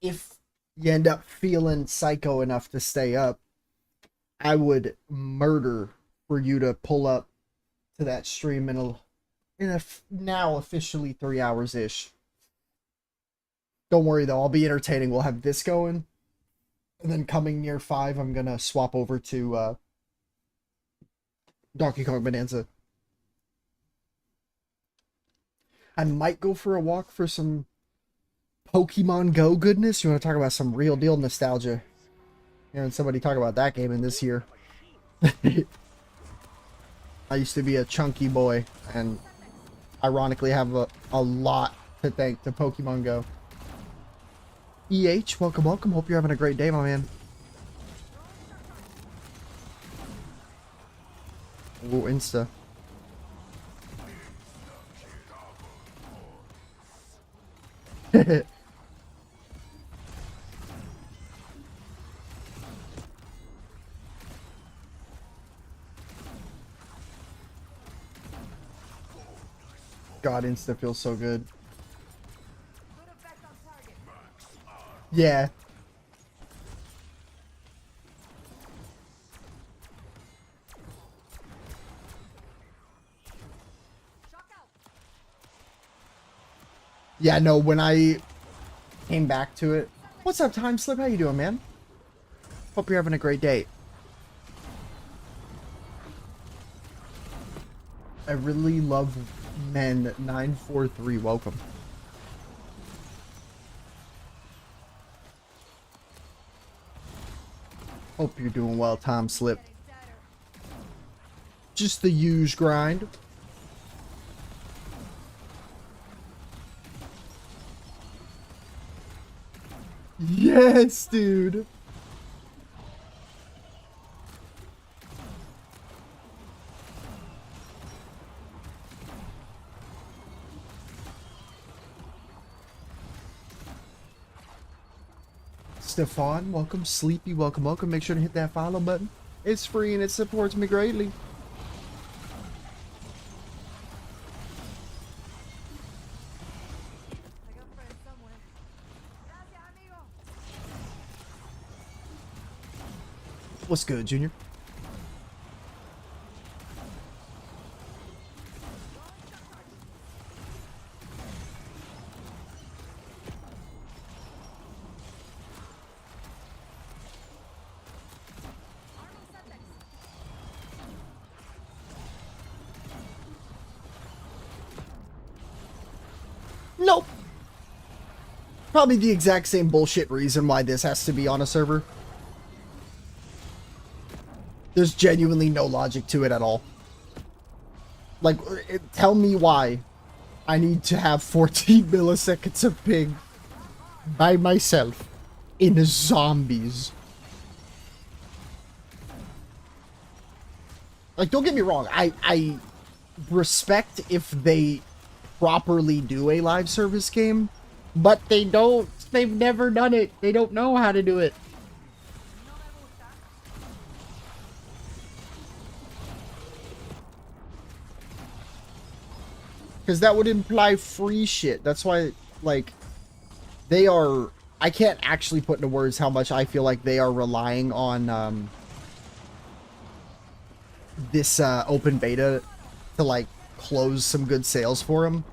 If you end up feeling psycho enough to stay up, I would murder for you to pull up to that stream now officially 3 hours ish. Don't worry though, I'll be entertaining. We'll have this going, and then coming near 5, I'm gonna swap over to Donkey Kong Bonanza. I might go for a walk for some Pokemon Go goodness. You want to talk about some real deal nostalgia? Hearing somebody talk about that game in this year. I used to be a chunky boy, and ironically have a lot to thank to Pokemon Go. EH, welcome, welcome. Hope you're having a great day, my man. Ooh, Insta. God, Insta feels so good. Yeah. Yeah, no, when I came back to it. What's up, Time Slip? How you doing, man? Hope you're having a great day. I really love men 943. Welcome. Hope you're doing well, Tom Slip. Just the huge grind. Yes, dude. Stefan, welcome. Sleepy, welcome, welcome. Make sure to hit that follow button. It's free and it supports me greatly. What's good, Junior? Nope. Probably the exact same bullshit reason why this has to be on a server. There's genuinely no logic to it at all. Like, tell me why I need to have 14 milliseconds of ping by myself in zombies. Like, don't get me wrong. I respect if they properly do a live service game, but they don't. They've never done it. They don't know how to do it. Because that would imply free shit. That's why, like, they are... I can't actually put into words how much I feel like they are relying on this open beta to, like, close some good sales for them.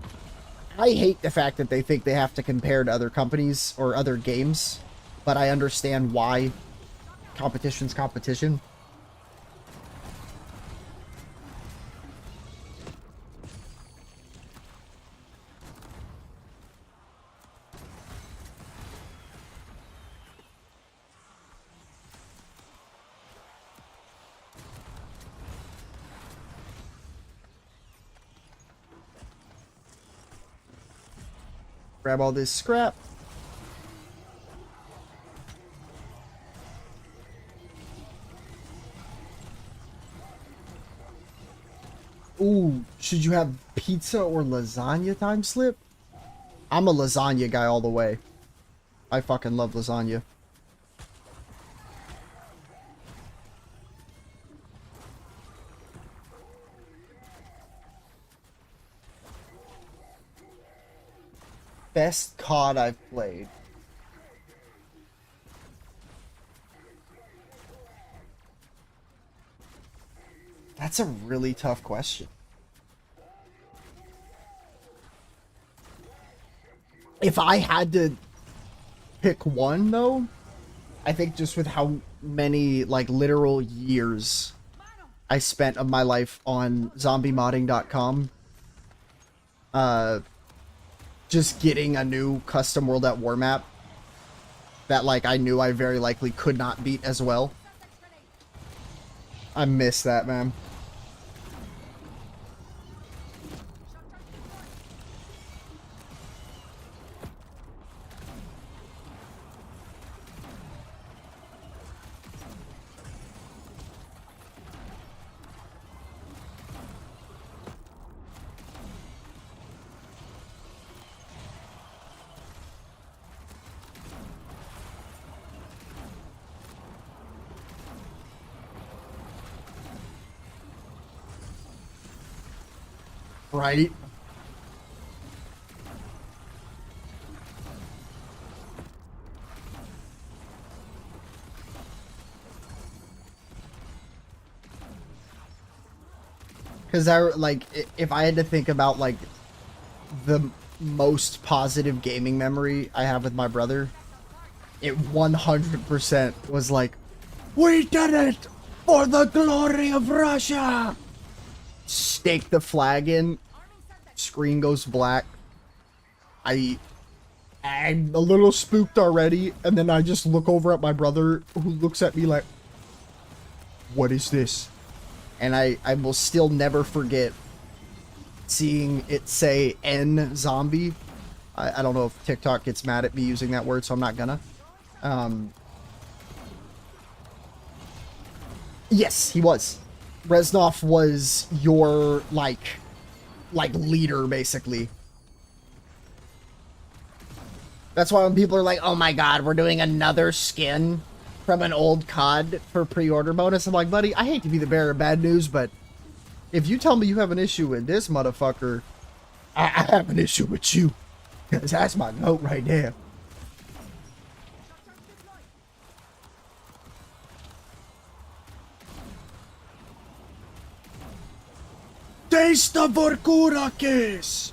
I hate the fact that they think they have to compare to other companies or other games, but I understand why. Competition's competition. Grab all this scrap. Ooh, should you have pizza or lasagna time slip? I'm a lasagna guy all the way. I fucking love lasagna. Best COD I've played. That's a really tough question. If I had to pick one, though, I think just with how many, like, literal years I spent of my life on zombiemodding.com, just getting a new custom World at War map that, like, I knew I very likely could not beat as well. I miss that, man. Right? Because if I had to think about, like, the most positive gaming memory I have with my brother, it 100% was like, we did it for the glory of Russia! Stake the flag in, screen goes black. I'm a little spooked already, and then I just look over at my brother, who looks at me like, what is this? And I will still never forget seeing it say N zombie. I don't know if TikTok gets mad at me using that word, so I'm not gonna. Yes, he was. Reznov was your, like leader, basically. That's why when people are like, oh my god, we're doing another skin from an old COD for pre-order bonus, I'm like, buddy, I hate to be the bearer of bad news, but if you tell me you have an issue with this motherfucker, I have an issue with you. Because that's my goat right there. Taste of Vorkurakis!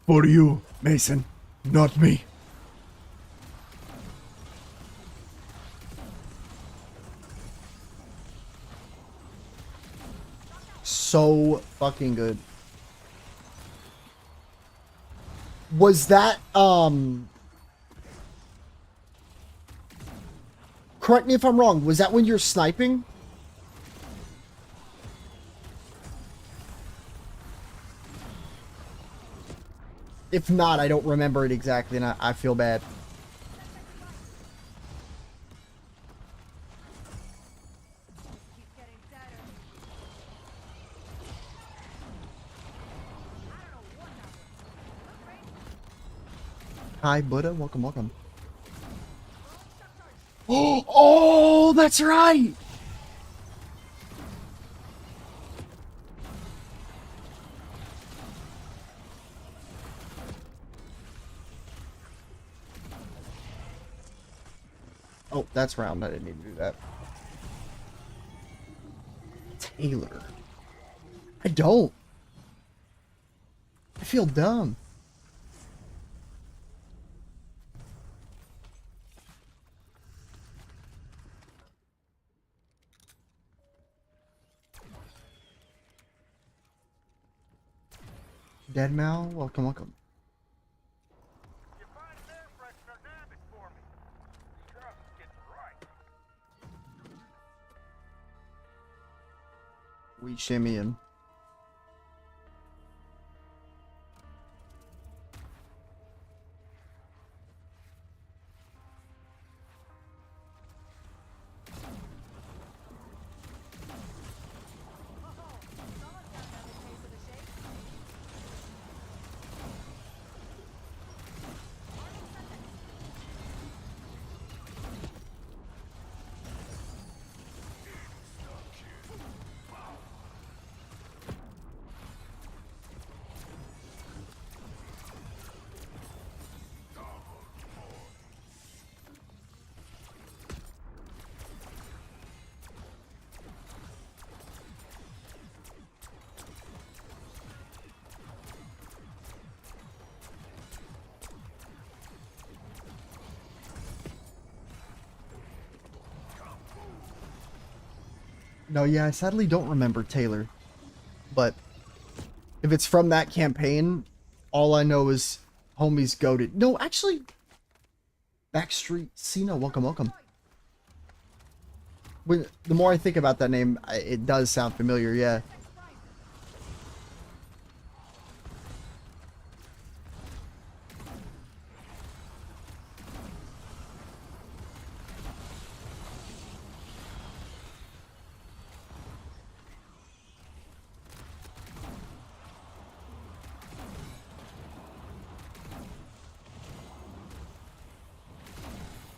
For you, Mason, not me. So fucking good. Was that, correct me if I'm wrong, was that when you're sniping? If not, I don't remember it exactly, and I feel bad. Keep getting sadder. I don't know what happened. Look, right? Hi, Buddha. Welcome, welcome. Oh, that's right! Oh, that's round. I didn't need to do that. Taylor. I don't. I feel dumb. Dead Mal, welcome, welcome. You find an air freshener and nab it for me. Just get right. We shimmying. No, yeah, I sadly don't remember Taylor. But if it's from that campaign, all I know is homies goated. No, actually, Backstreet Cena, welcome, welcome. When the more I think about that name, it does sound familiar, yeah.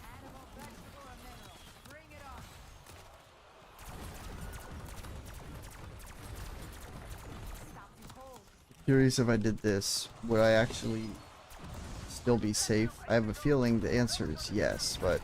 Animal, vegetable, or mineral. Bring it on. Stop you cold. Curious if I did this, would I actually still be safe? I have a feeling the answer is yes, but...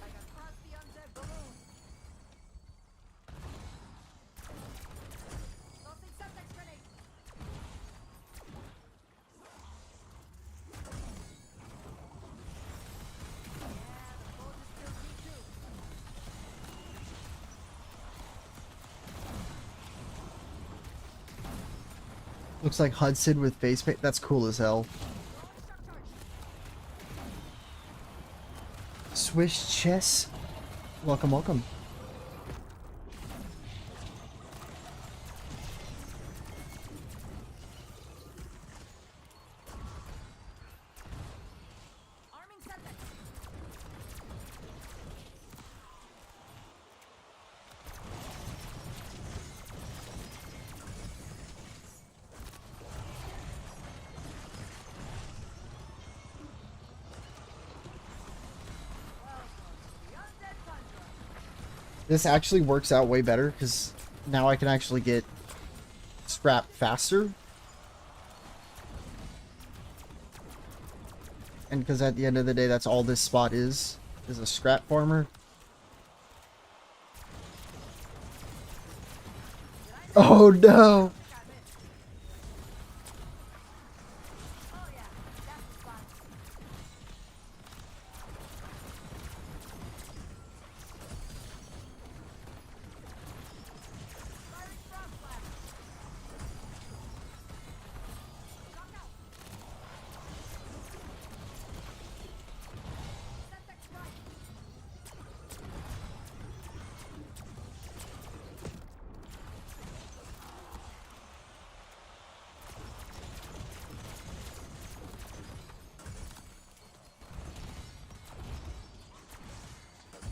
Like a crusty undead balloon. Tossing septic grenade. Yeah, the soldiers killed me too. Looks like Hudson with face paint. That's cool as hell. Shock charge. Swiss chess. Welcome, welcome. Arming septic. The undead tundra. This actually works out way better because now I can actually get scrap faster. And because at the end of the day, that's all this spot is a scrap farmer. Oh no! Got it. Oh yeah, that's the spot.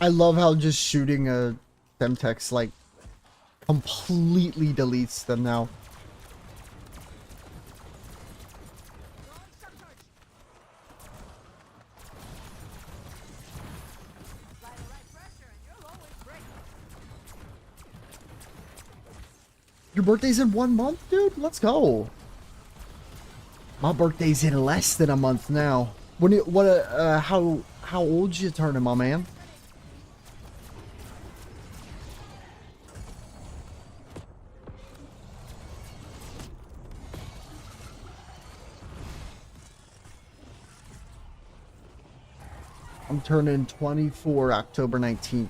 I love how just shooting a Semtex like completely deletes them now. Your birthday's in 1 month, dude? Let's go. My birthday's in less than a month now. How old you turning, my man? I'm turning 24 October 19th.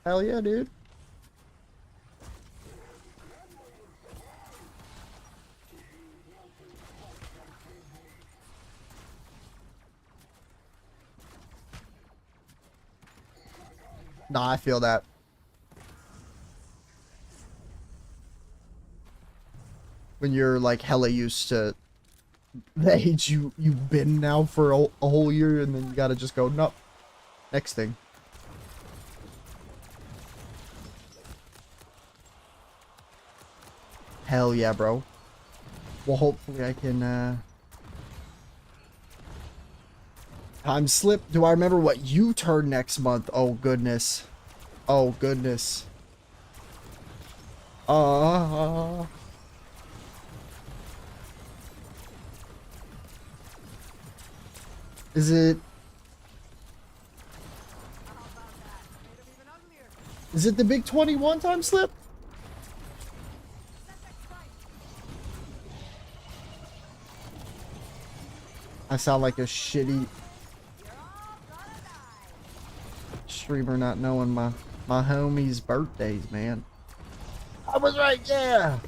Hell yeah, dude. Nah, I feel that. When you're like hella used to the age you've been now for a whole year, and then you gotta just go, nope. Next thing. Hell yeah, bro. Well, hopefully I can, time slip. Do I remember what you turn next month? Oh, goodness. Oh, goodness. Is it... Is it the big 21 time slip? I sound like a shitty streamer not knowing my homies' birthdays, man. I was right, yeah.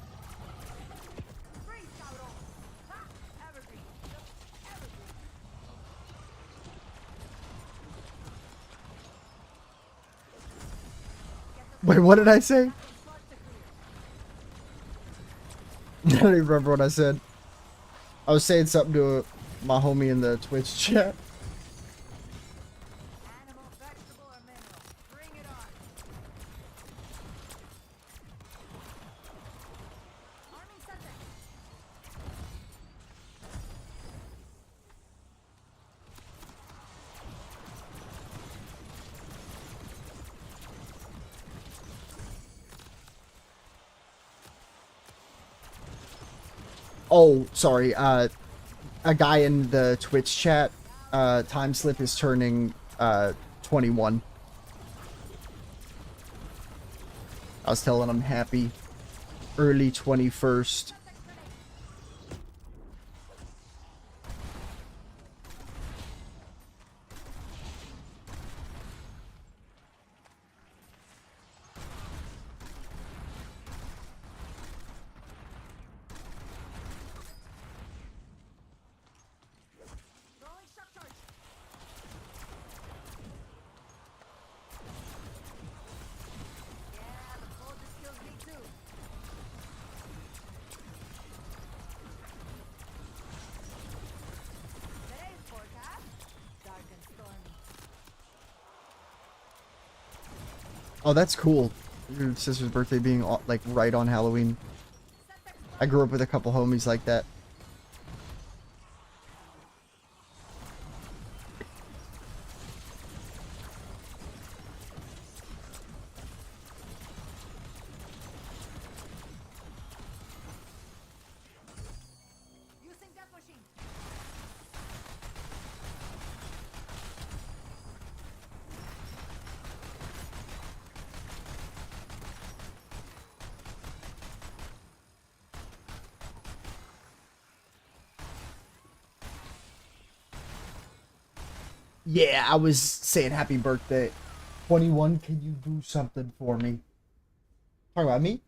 Wait, what did I say? I don't even remember what I said. I was saying something to my homie in the Twitch chat. Animal, vegetable, or mineral. Bring it on. Arming subject. Oh, sorry. A guy in the Twitch chat, time slip is turning 21. I was telling him happy early 21st. Rolling shock charge. Yeah, the cold just kills me too. Today's forecast, dark and stormy. Oh, that's cool. Your sister's birthday being like right on Halloween. I grew up with a couple homies like that. Using death machine. Yeah, I was saying happy birthday. 21, can you do something for me? Talk about me?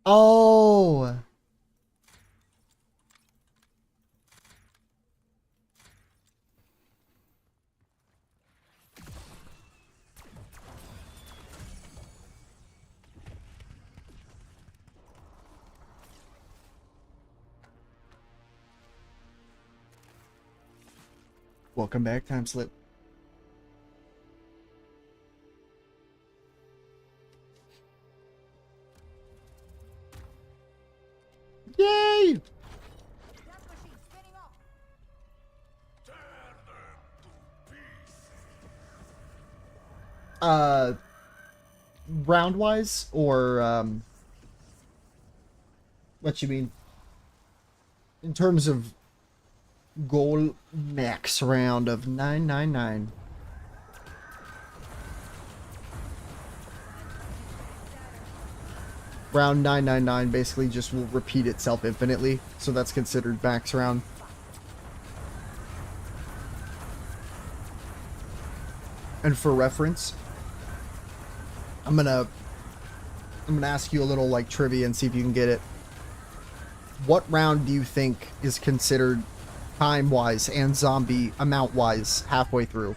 Oh. Welcome back, Time Slip. Yay! Death machine spinning up. Round wise or what you mean? In terms of goal max round of 999. Round 999 basically just will repeat itself infinitely, so that's considered max round. And for reference, I'm gonna ask you a little like trivia and see if you can get it. What round do you think is considered time-wise and zombie amount-wise halfway through?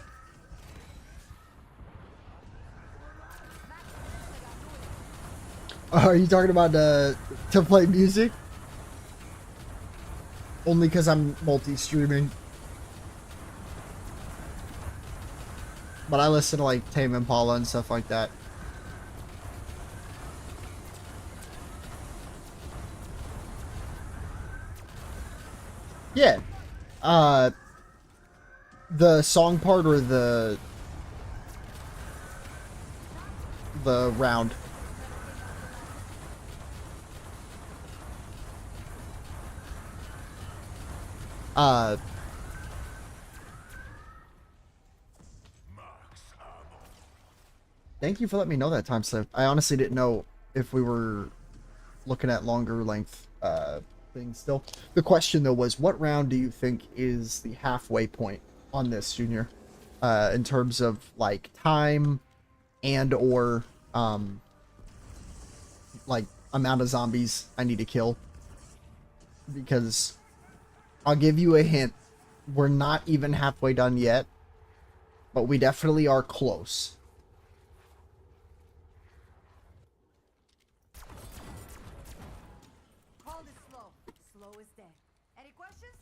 Are you talking about to play music? Only because I'm multi-streaming. But I listen to like Tame Impala and stuff like that. Yeah. The song part or the round? Thank you for letting me know that, Time Slip. I honestly didn't know if we were looking at longer length things still. The question though was, what round do you think is the halfway point on this, Junior? In terms of like time and or like amount of zombies I need to kill. Because I'll give you a hint. We're not even halfway done yet, but we definitely are close. Hold it slow. Slow is dead. Any questions?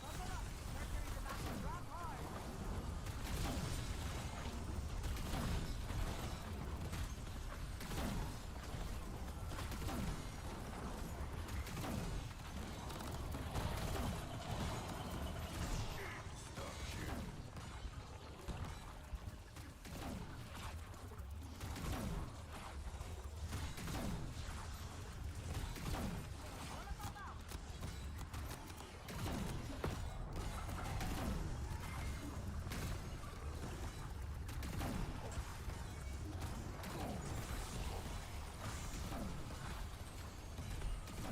Buckle up. Mercury's about to drop hard.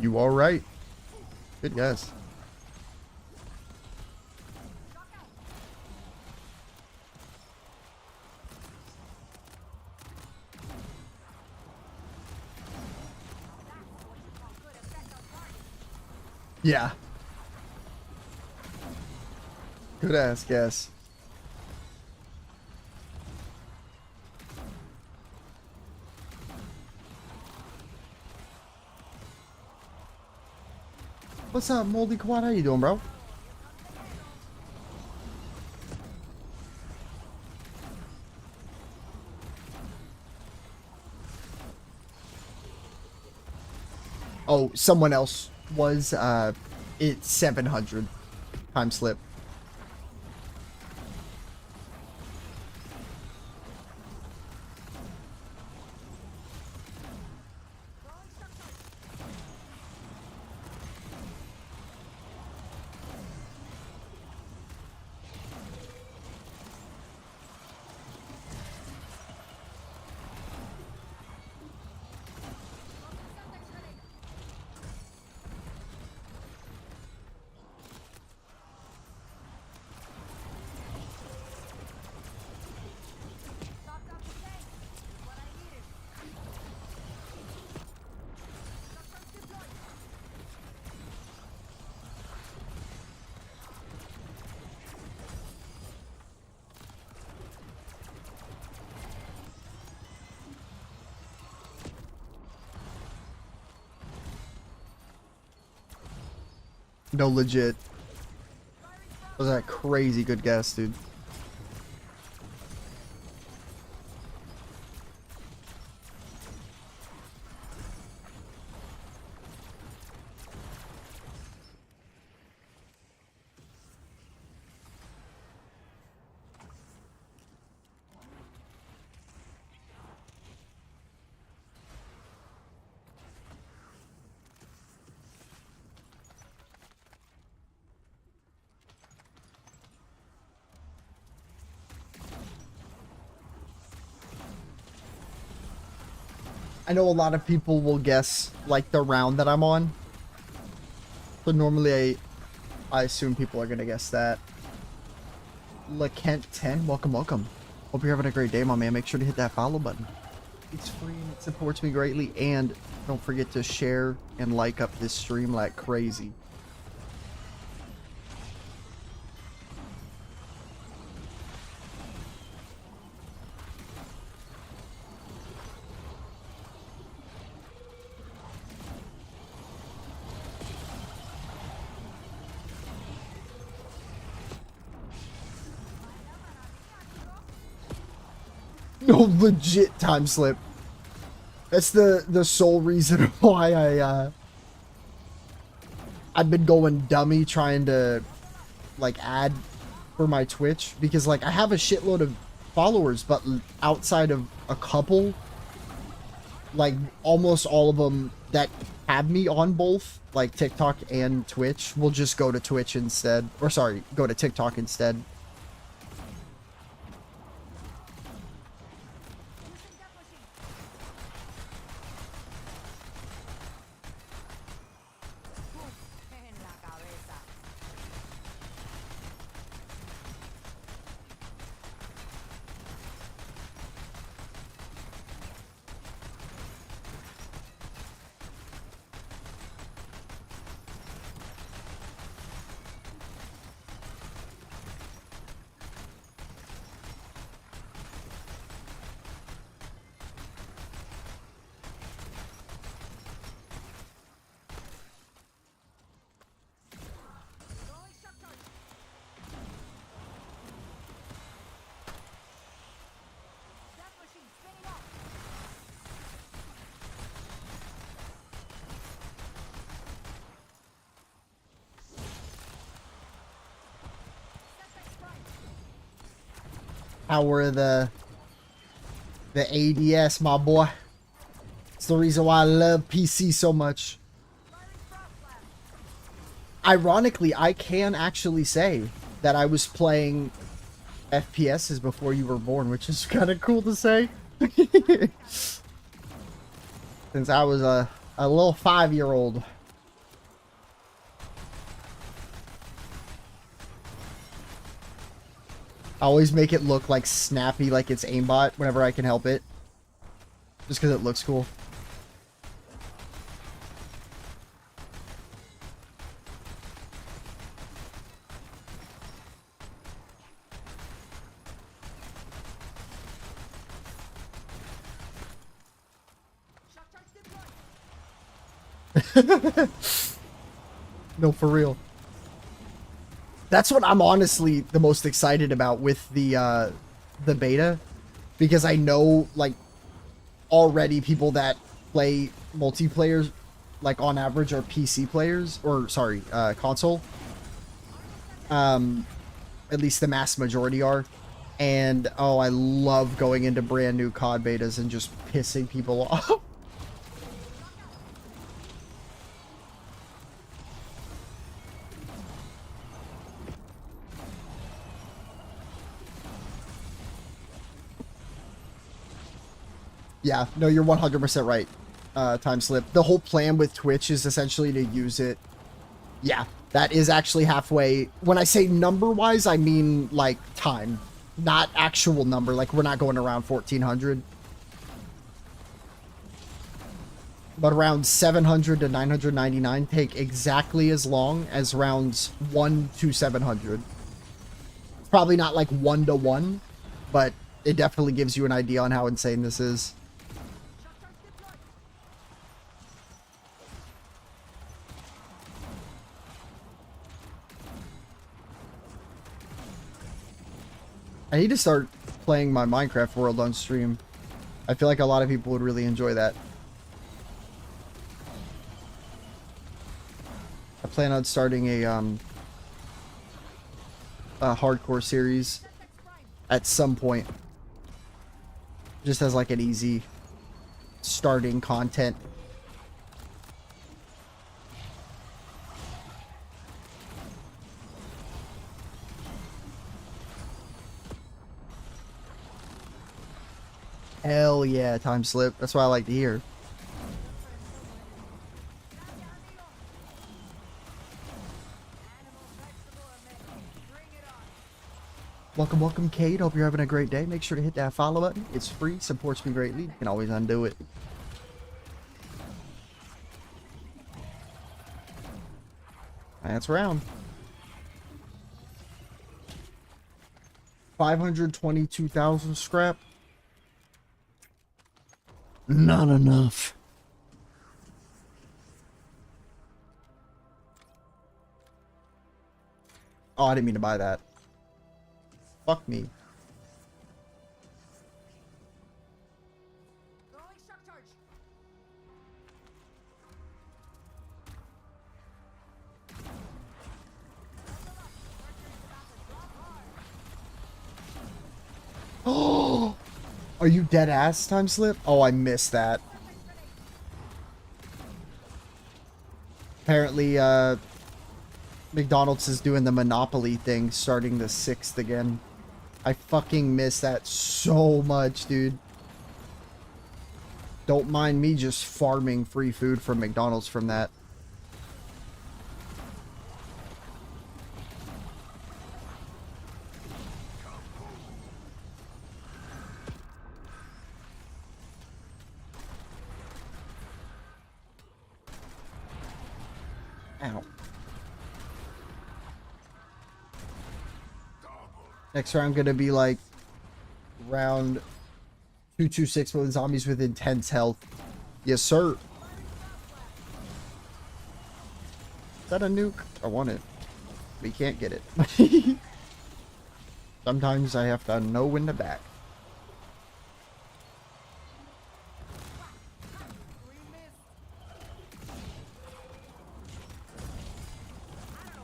You all right? Good guess. Yeah. Good ass guess. What's up, Moldy Quad? How you doing, bro? Oh, someone else was, it's 700. Time Slip. No, legit. Was that a crazy good guess, dude? I know a lot of people will guess like the round that I'm on. So normally I assume people are gonna guess that. LaKent 10, welcome, welcome. Hope you're having a great day, my man. Make sure to hit that follow button. It's free and it supports me greatly. And don't forget to share and like up this stream like crazy. No, legit time slip. That's the sole reason why I've been going dummy trying to like add for my Twitch, because like I have a shitload of followers, but outside of a couple, like almost all of them that have me on both like TikTok and Twitch will just go to Twitch instead, or sorry, go to TikTok instead. En la cabeza. Throwing shock charge. Death machine spinning off. Setback strike. Power of the ADS, my boy. It's the reason why I love PC so much. Firing frost blast. Ironically, I can actually say that I was playing FPSs before you were born, which is kind of cool to say. Since I was a little 5-year-old. I always make it look like snappy, like it's aimbot whenever I can help it. Just because it looks cool. Shock charge deployed. No, for real. That's what I'm honestly the most excited about with the beta, because I know like already people that play multiplayer, like on average, are PC players, or sorry, console. At least the mass majority are. And oh, I love going into brand new COD betas and just pissing people off. Yeah, no, you're 100% right, Time Slip. The whole plan with Twitch is essentially to use it. Yeah, that is actually halfway. When I say number-wise, I mean, like, time. Not actual number. Like, we're not going around 1,400. But around 700 to 999 take exactly as long as rounds 1 to 700. It's probably not like 1 to 1, but it definitely gives you an idea on how insane this is. Shock charge deployed. I need to start playing my Minecraft world on stream. I feel like a lot of people would really enjoy that. I plan on starting a hardcore series at some point. Just as like an easy starting content. Hell yeah, time slip. That's what I like to hear. Welcome, welcome, Cade. Hope you're having a great day. Make sure to hit that follow button. It's free, supports me greatly. You can always undo it. That's round. 522,000 scrap. Not enough. Oh, I didn't mean to buy that. Fuck me. Throwing shock charge. Oh, are you dead ass, time slip? Oh, I missed that. Apparently, McDonald's is doing the Monopoly thing starting the 6th again. I fucking miss that so much, dude. Don't mind me just farming free food from McDonald's from that. Ow. Next round gonna be like round 226 with zombies with intense health. Yes, sir. Is that a nuke? I want it. We can't get it. Sometimes I have to know when to back.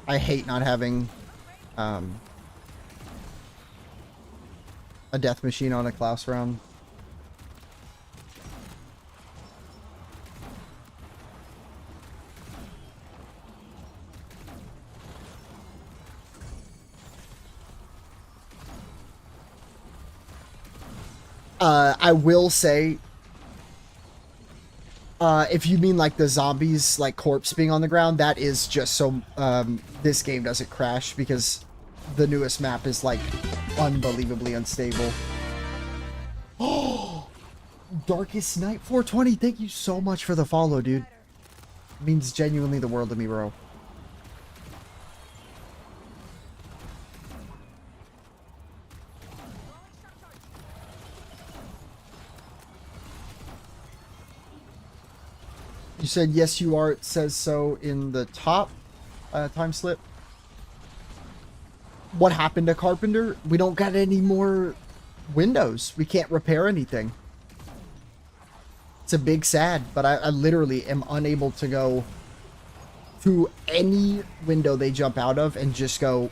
I hate not having a death machine on a Klaus round. I will say, if you mean like the zombies, like corpse being on the ground, that is just so this game doesn't crash, because the newest map is like unbelievably unstable. Oh, Darkest Night 420, thank you so much for the follow, dude. It means genuinely the world to me, bro. You said yes you are, it says so in the top time slip. What happened to Carpenter? We don't got any more windows. We can't repair anything. It's a big sad, but I literally am unable to go to any window they jump out of and just go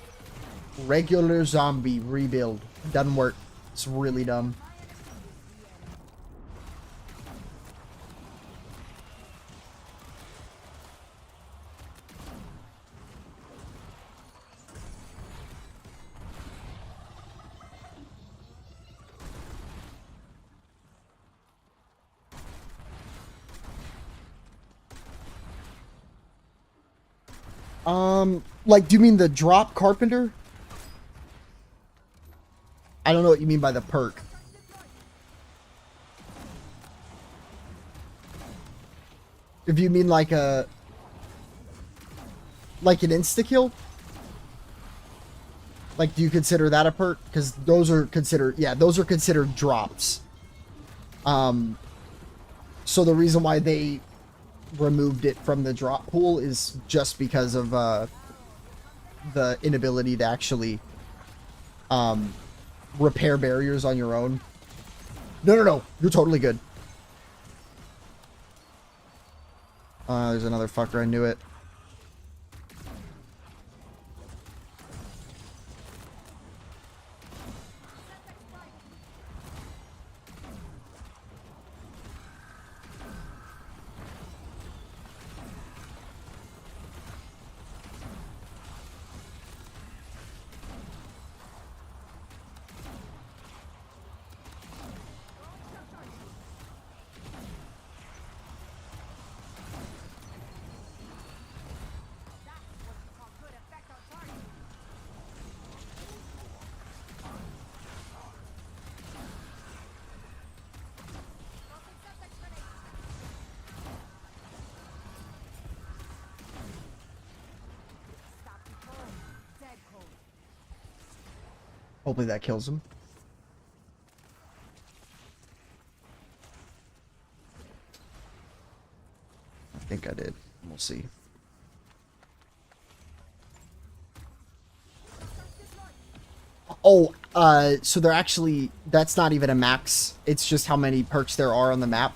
regular zombie rebuild. Doesn't work. It's really dumb. Like, do you mean the drop Carpenter? I don't know what you mean by the perk. If you mean like a... like an insta-kill? Like, do you consider that a perk? Because those are considered... yeah, those are considered drops. So the reason why they removed it from the drop pool is just because of the inability to actually repair barriers on your own. No, no, no. You're totally good. There's another fucker. I knew it. Good effect on target. Tossing subtext grenade. Stop you cold. Dead cold. Hopefully that kills him. I think I did. We'll see. Oh, so they're actually, that's not even a max. It's just how many perks there are on the map.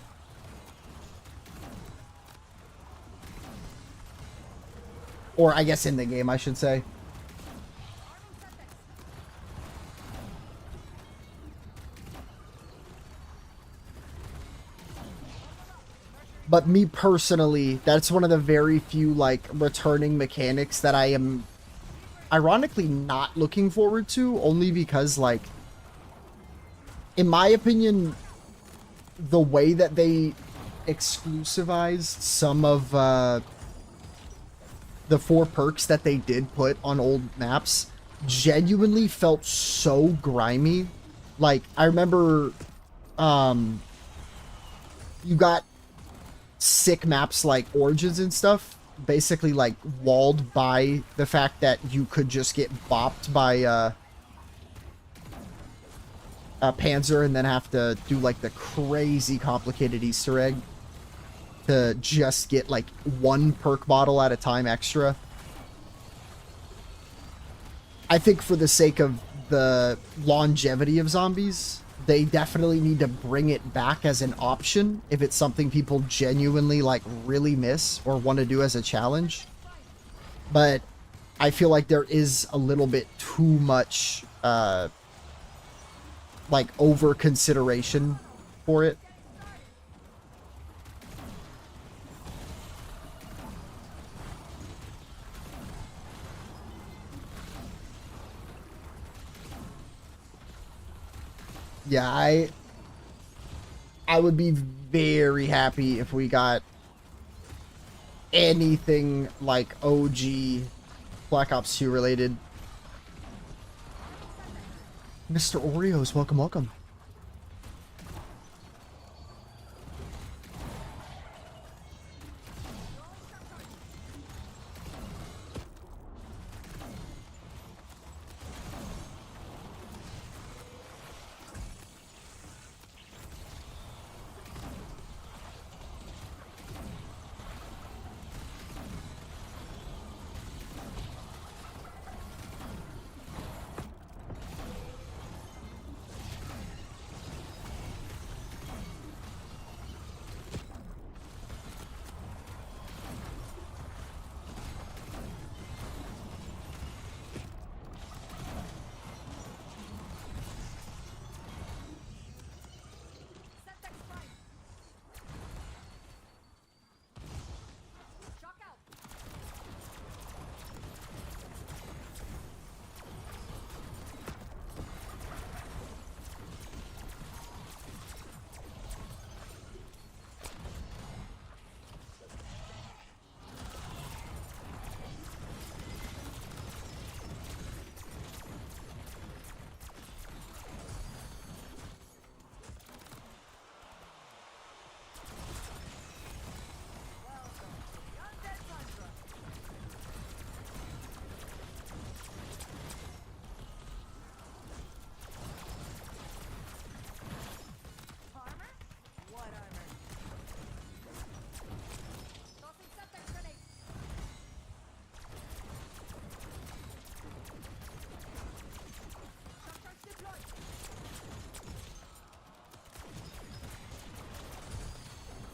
Or I guess in the game, I should say. But me personally, that's one of the very few, like, returning mechanics that I am ironically not looking forward to, only because, like, in my opinion, the way that they exclusivized some of the 4 perks that they did put on old maps genuinely felt so grimy. Like, I remember you got sick maps like Origins and stuff, basically like walled by the fact that you could just get bopped by Panzer and then have to do like the crazy complicated Easter egg to just get like 1 perk bottle at a time extra. I think for the sake of the longevity of zombies, they definitely need to bring it back as an option if it's something people genuinely like really miss or want to do as a challenge. But I feel like there is a little bit too much like over consideration for it. Yeah, I would be very happy if we got anything like OG Black Ops 2 related. Mr. Oreos, welcome, welcome.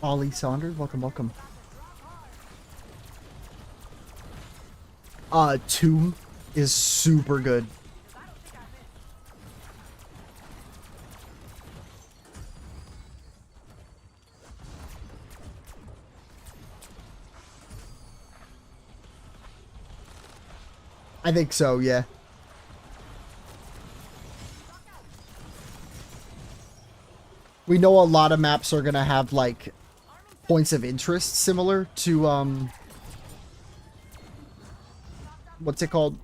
Ollie Saunders, welcome, welcome. Tomb is super good. I think so, yeah. We know a lot of maps are gonna have like points of interest similar to what's it called?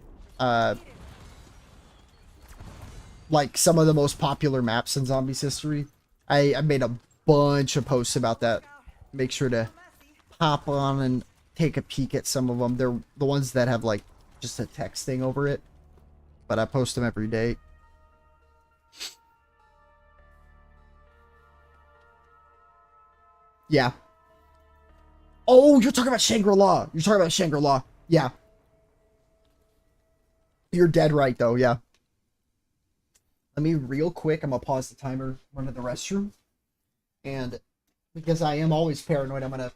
Like some of the most popular maps in Zombies history. I made a bunch of posts about that. Make sure to hop on and take a peek at some of them. They're the ones that have like just a text thing over it, but I post them every day. Yeah. Oh, you're talking about Shangri-La. You're talking about Shangri-La. Yeah. You're dead right, though. Yeah. Let me real quick. I'm going to pause the timer, run to the restroom. And because I am always paranoid, I'm going to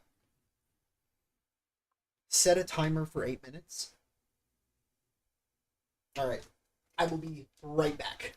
set a timer for 8 minutes. All right. I will be right back.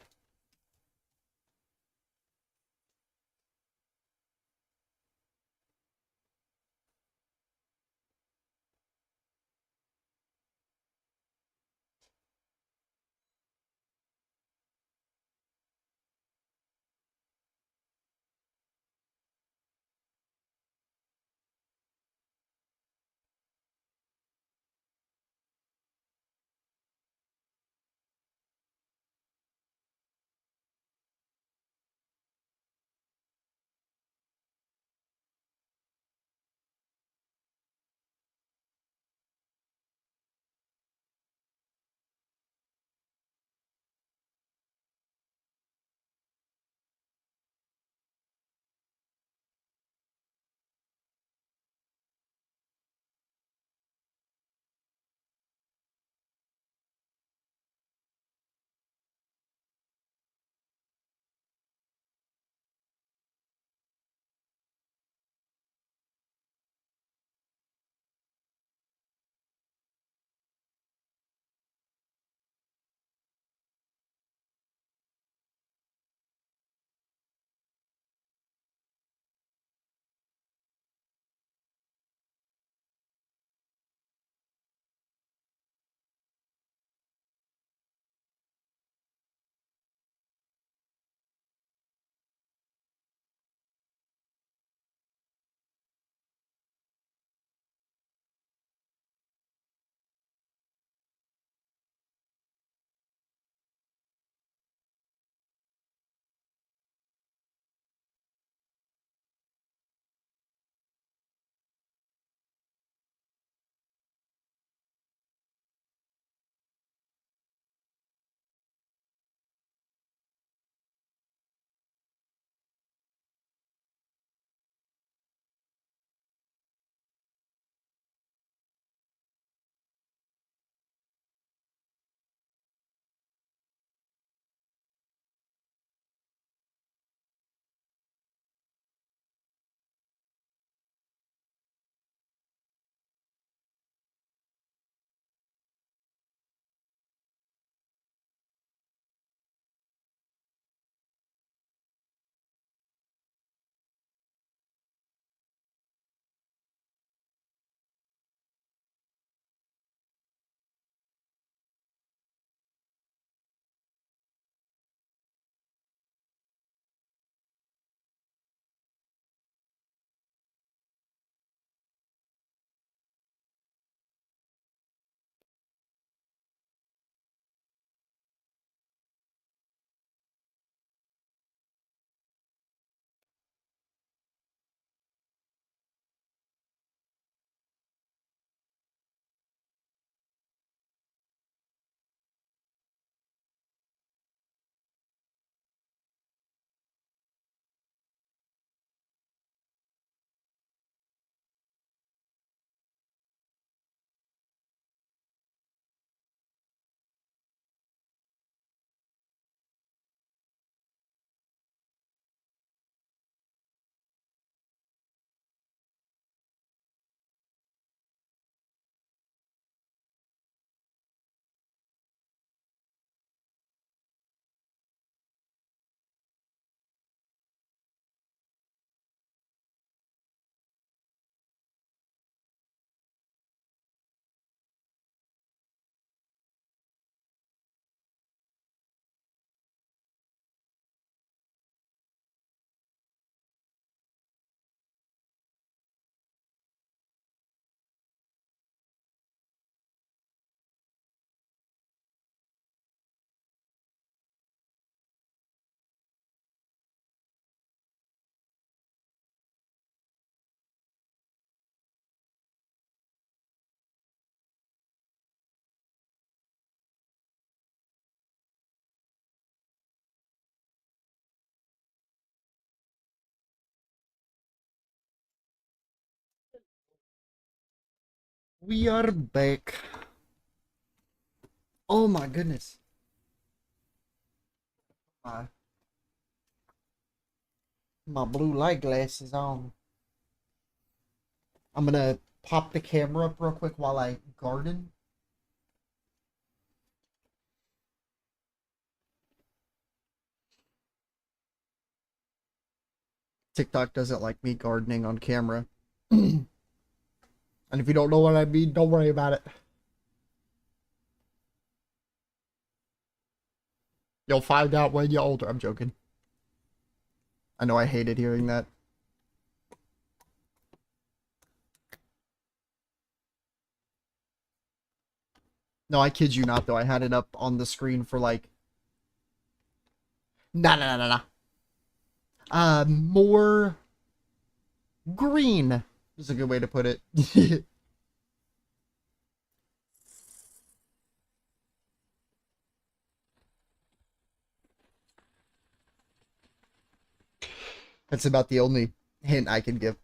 We are back. Oh my goodness. My blue light glasses on. I'm gonna pop the camera up real quick while I garden. TikTok doesn't like me gardening on camera. And if you don't know what I mean, don't worry about it. You'll find out when you're older. I'm joking. I know I hated hearing that. No, I kid you not, though. I had it up on the screen for like... Nah. More... green is a good way to put it. That's about the only hint I can give.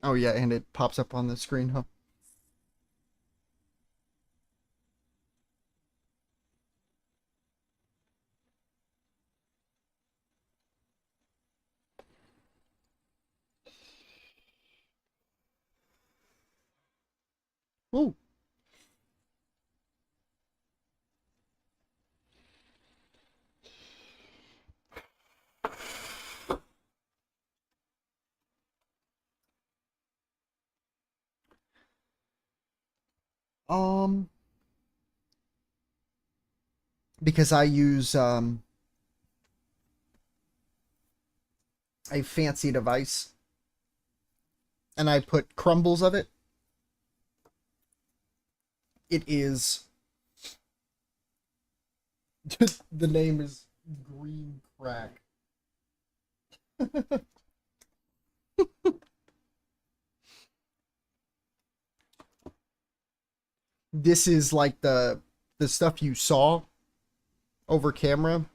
Oh yeah, and it pops up on the screen, huh? Ooh. Because I use a fancy device and I put crumbles of it. It is the name is Green Crack. This is like the stuff you saw over camera,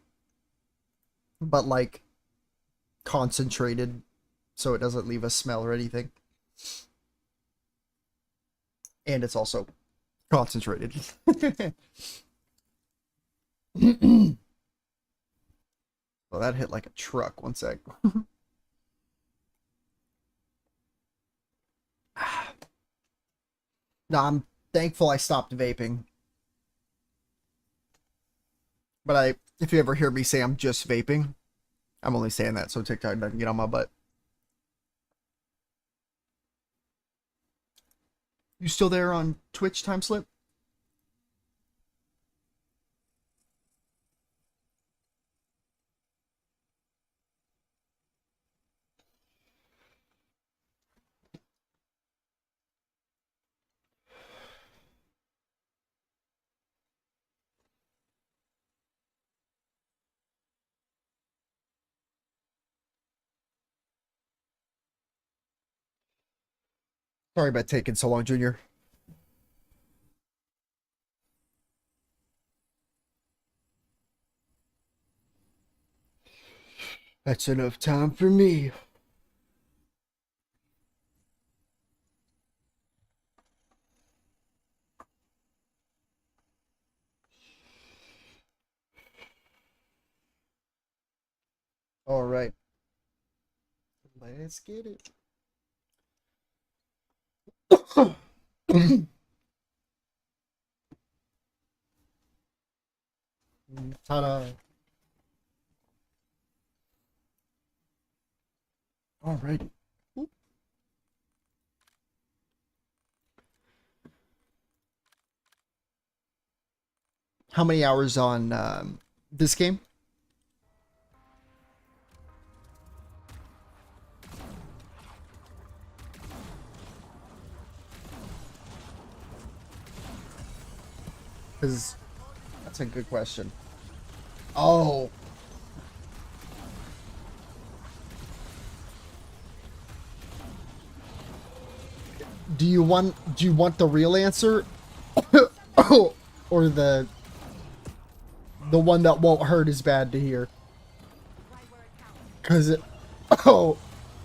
but like concentrated so it doesn't leave a smell or anything. And it's also concentrated. Well, that hit like a truck. One sec. No, I'm thankful I stopped vaping. But if you ever hear me say I'm just vaping, I'm only saying that so TikTok doesn't get on my butt. You still there on Twitch, Timeslip? Sorry about taking so long, Junior. That's enough time for me. All right. Let's get it. Ta-da. All right. How many hours on this game? Because that's a good question. Oh. Do you want the real answer or the The one that won't hurt is bad to hear. Right where it counts. Because it... Oh,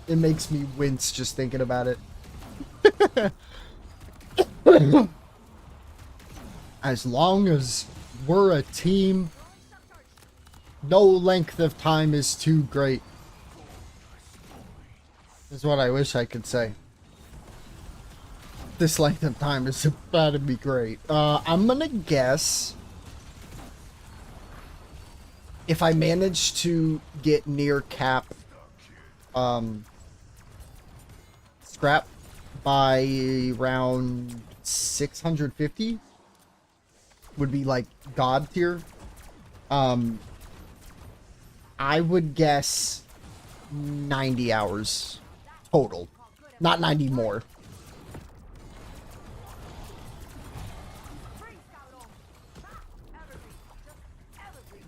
it makes me wince just thinking about it. As long as we're a team, no length of time is too great. Is what I wish I could say. This length of time is about to be great. I'm gonna guess if I manage to get near cap scrap by round 650 would be like god tier. I would guess 90 hours total, not 90 more. Free scout on. Ha! Evergreen. Just evergreen.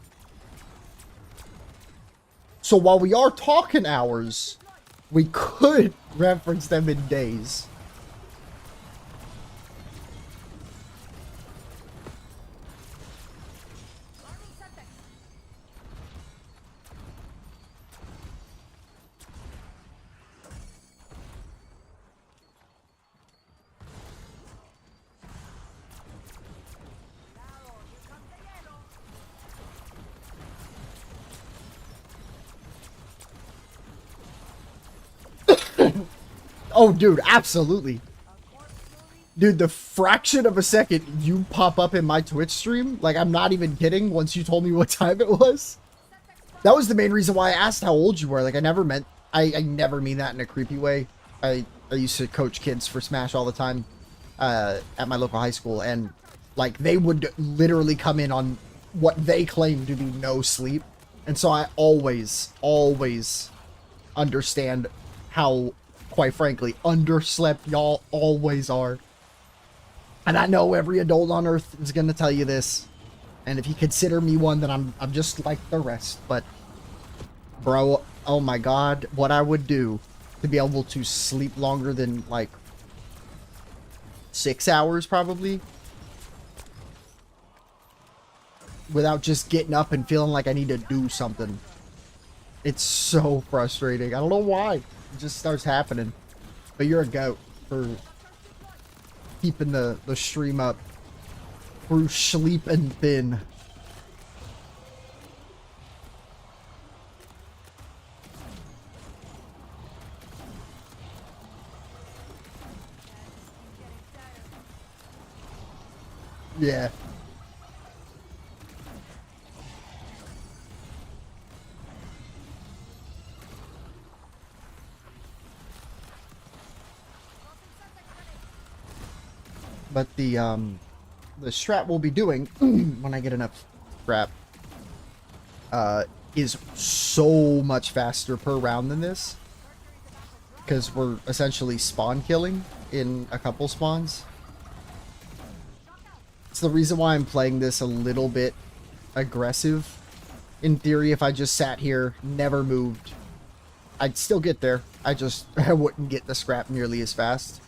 So while we are talking hours, we could reference them in days. Arming setbacks. Claro, here comes the yellow. Oh, dude, absolutely. A corpse jewelry. Dude, the fraction of a second you pop up in my Twitch stream, like, I'm not even kidding, once you told me what time it was. That was the main reason why I asked how old you were. Like, I never never mean that in a creepy way. I used to coach kids for Smash all the time at my local high school, and, like, they would literally come in on what they claim to be no sleep. And so I always understand how, quite frankly, underslept y'all always are. And I know every adult on earth is going to tell you this. And if you consider me one, then I'm just like the rest. But, bro, oh my god, what I would do to be able to sleep longer than, like, 6 hours, probably. Without just getting up and feeling like I need to do something. It's so frustrating. I don't know why. It just starts happening. But you're a goat for keeping the stream up through sleep and thin. Yeah. But the strat we'll be doing when I get enough scrap is so much faster per round than this, because we're essentially spawn killing in a couple spawns. It's the reason why I'm playing this a little bit aggressive. In theory, if I just sat here, never moved, I'd still get there. I wouldn't get the scrap nearly as fast.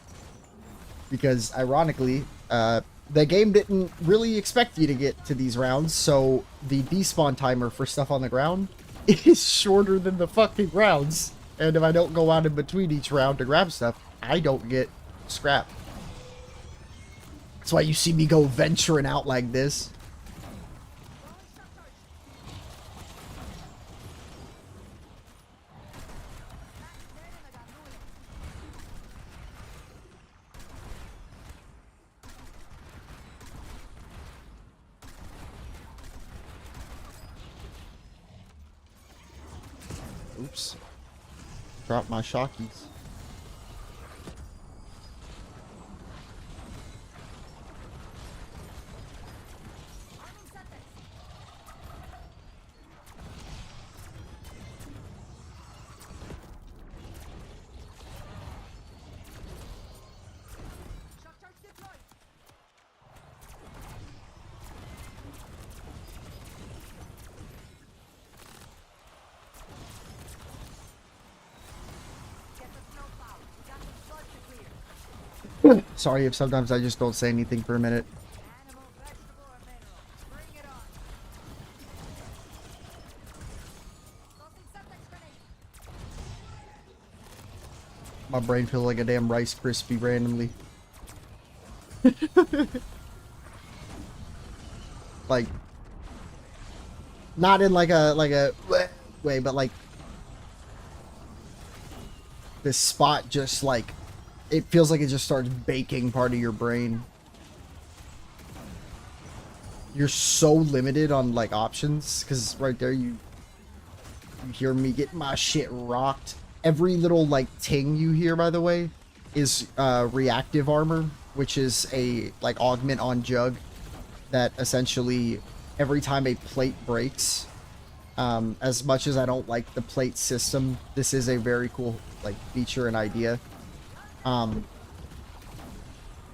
Because, ironically, the game didn't really expect you to get to these rounds, so the despawn timer for stuff on the ground is shorter than the fucking rounds. And if I don't go out in between each round to grab stuff, I don't get scrap. That's why you see me go venturing out like this. Oops. Dropped my shockies. Shock charge deployed. Get the snowplow. We got some sludge to clear. Sorry if sometimes I just don't say anything for a minute. Animal, vegetable, or mineral. Bring it on. My brain feels like a damn Rice Krispie randomly. Like, not in like a way, but like this spot just like it feels like it just starts baking part of your brain. You're so limited on like options because right there you hear me get my shit rocked. Every little like ting you hear, by the way, is reactive armor, which is a like augment on Jug that essentially every time a plate breaks, as much as I don't like the plate system, this is a very cool like feature and idea.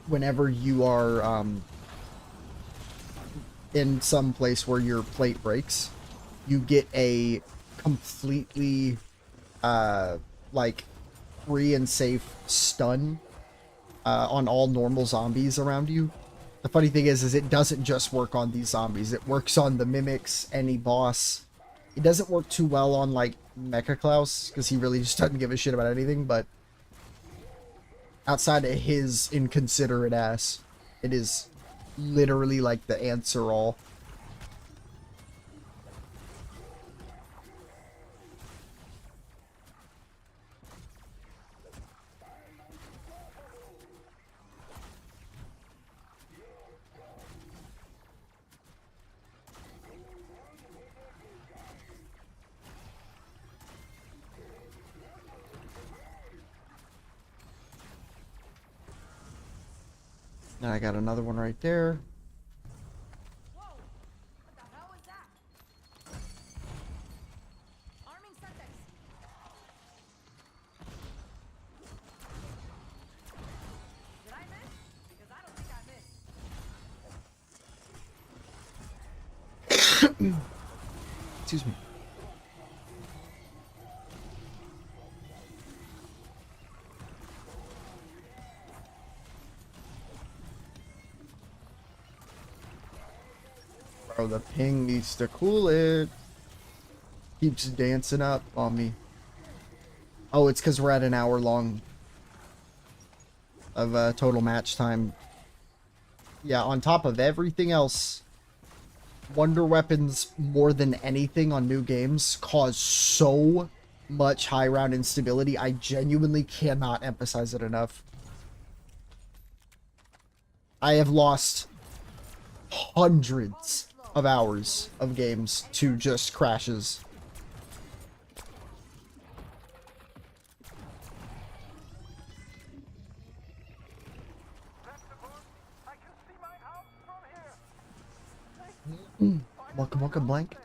Whenever you are in some place where your plate breaks, you get a completely like free and safe stun on all normal zombies around you. The funny thing is it doesn't just work on these zombies. It works on the mimics, any boss. It doesn't work too well on like Mecha Klaus because he really just doesn't give a shit about anything. But outside of his inconsiderate ass, it is literally like the answer all. And I got another one right there. Whoa! What the hell was that? Arming Sentex. Did I miss? Because I don't think I missed. Excuse me. Bro, the ping needs to cool it. Keeps dancing up on me. Oh, it's because we're at an hour long of total match time. Yeah, on top of everything else, Wonder Weapons, more than anything on new games, cause so much high round instability. I genuinely cannot emphasize it enough. I have lost hundreds of hours of games to just crashes. Welcome, Blank.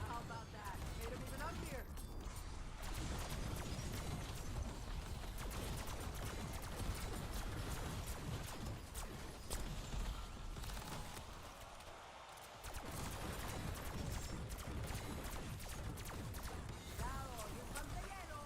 How about that? Made him even uglier. Bravo, here comes the yellow.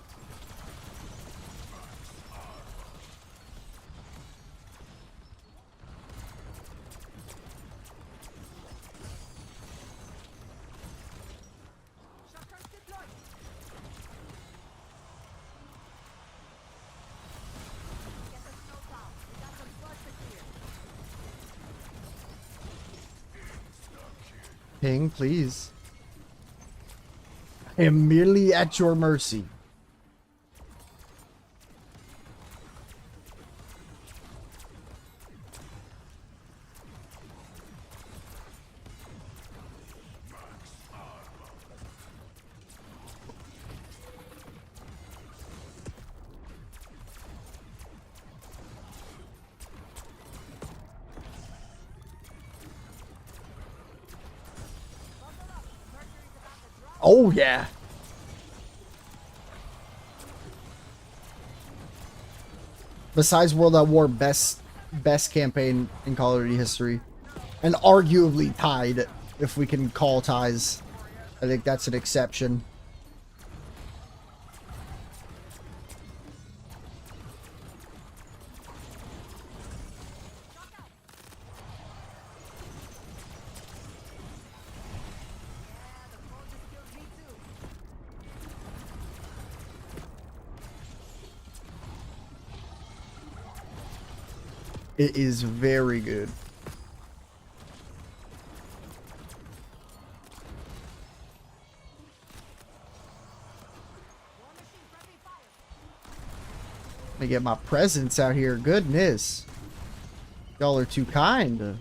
Shotguns deployed. Get the snowplow. We got some slugs to clear. Ping, please. I am merely at your mercy. Buckle up. Mercury's about to drop. Oh yeah. Besides World at War, best campaign in Call of Duty history, and arguably tied, if we can call ties. I think that's an exception. It is very good. Let me get my presents out here. Goodness. Y'all are too kind.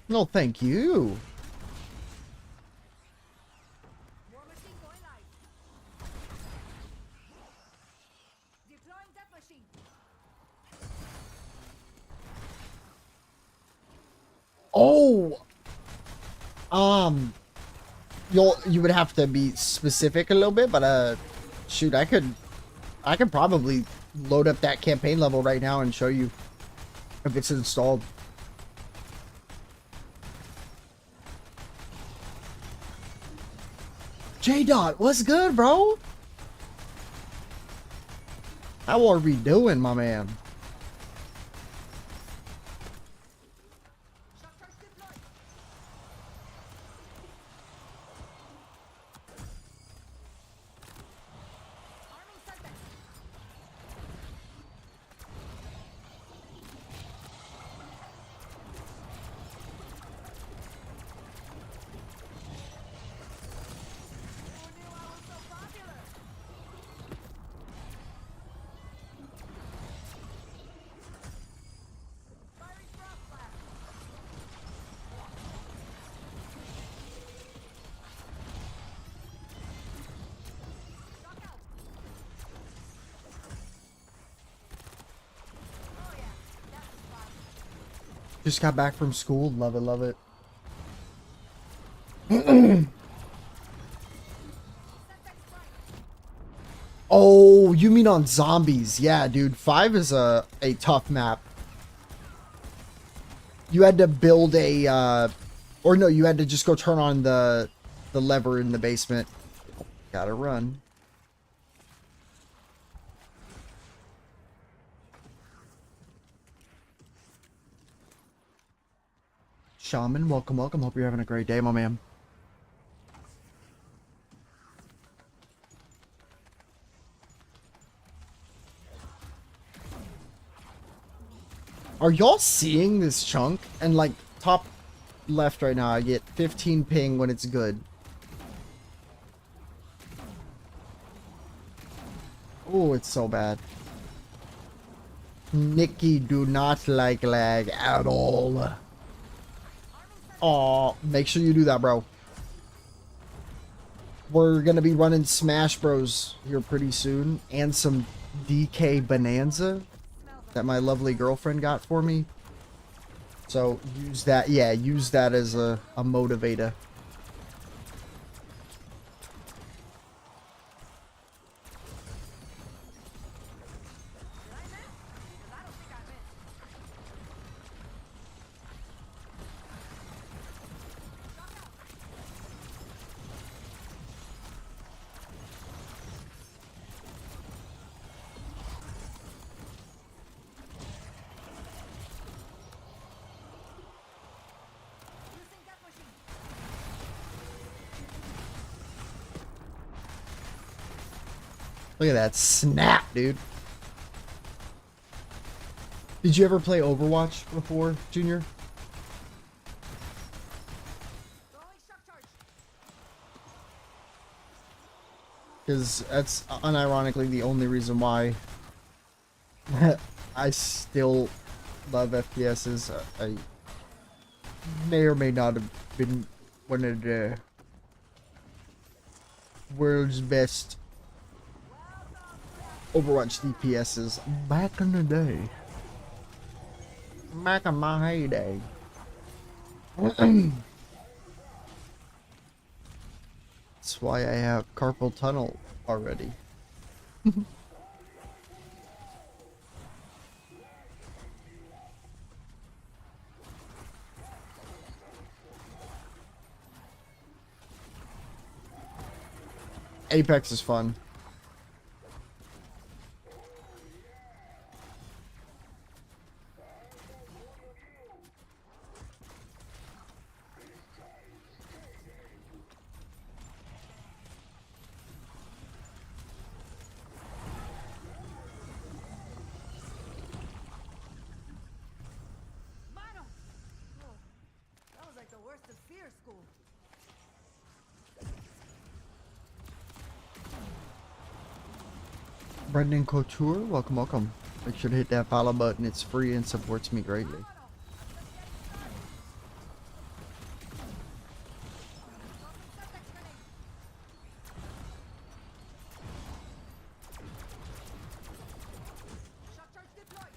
No, thank you. War machine going live. Deploying death machine. Oh. You would have to be specific a little bit, but shoot, I could probably load up that campaign level right now and show you if it's installed. J-Dot, what's good, bro? How are we doing, my man? Shock charge deployed. Arming setback. Who knew I was so popular? Firing frost blast. Shock out. Oh yeah, that's the spot. Just got back from school. Love it, love it. Setback strike. Oh, you mean on zombies? Yeah, dude. 5 is a tough map. You had to build a, or no, you had to just go turn on the lever in the basement. Gotta run. Shaman, welcome, welcome. Hope you're having a great day, my man. Are y'all seeing this chunk? And like top left right now, I get 15 ping when it's good. Oh, it's so bad. Nikki do not like lag at all. Aw, make sure you do that, bro. We're gonna be running Smash Bros here pretty soon, and some DK Bonanza that my lovely girlfriend got for me. So use that, yeah, use that as a motivator. Did I miss? 'Cause I don't think I missed. Shock out. Using death machine. Look at that snap, dude. Did you ever play Overwatch before, Junior? Throwing shock charge. Because that's unironically the only reason why I still love FPSs. I may or may not have been one of the world's best Overwatch DPSs back in the day. Back in my heyday. That's why I have carpal tunnel already. Apex is fun. Mano! Oh, that was like the worst of fear school. Brendan Couture, welcome, welcome. Make sure to hit that follow button. It's free and supports me greatly. Shock charge deployed.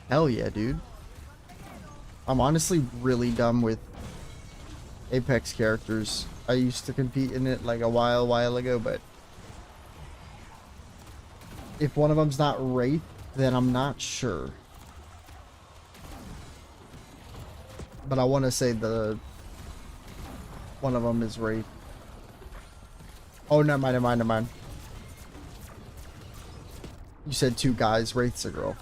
Hell yeah, dude. I'm honestly really dumb with Apex characters. I used to compete in it like a while ago, but if one of them's not Wraith, then I'm not sure. But I want to say one of them is Wraith. Oh, never mind, never mind, never mind. You said two guys. Wraith's a girl.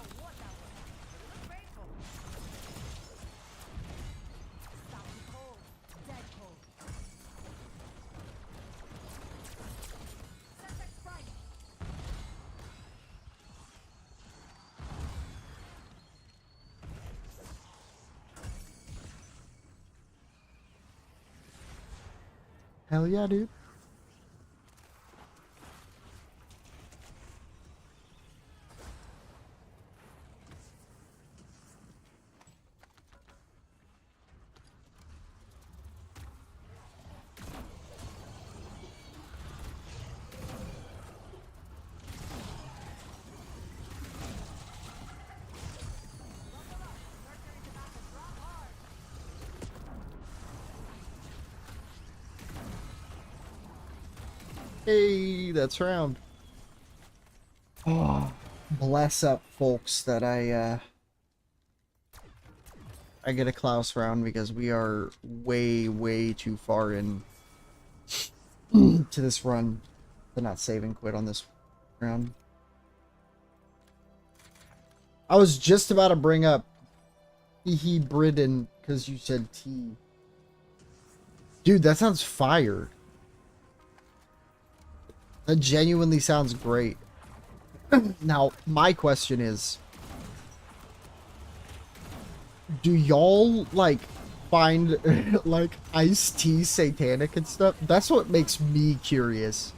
Hell yeah, dude. Hey, that's round. Oh, bless up, folks, that I get a Klaus round because we are way too far in to this run to not save and quit on this round. I was just about to bring up He Britain because you said T. Dude, that sounds fire. That genuinely sounds great. Now, my question is, do y'all, like, find, like, iced tea satanic and stuff? That's what makes me curious.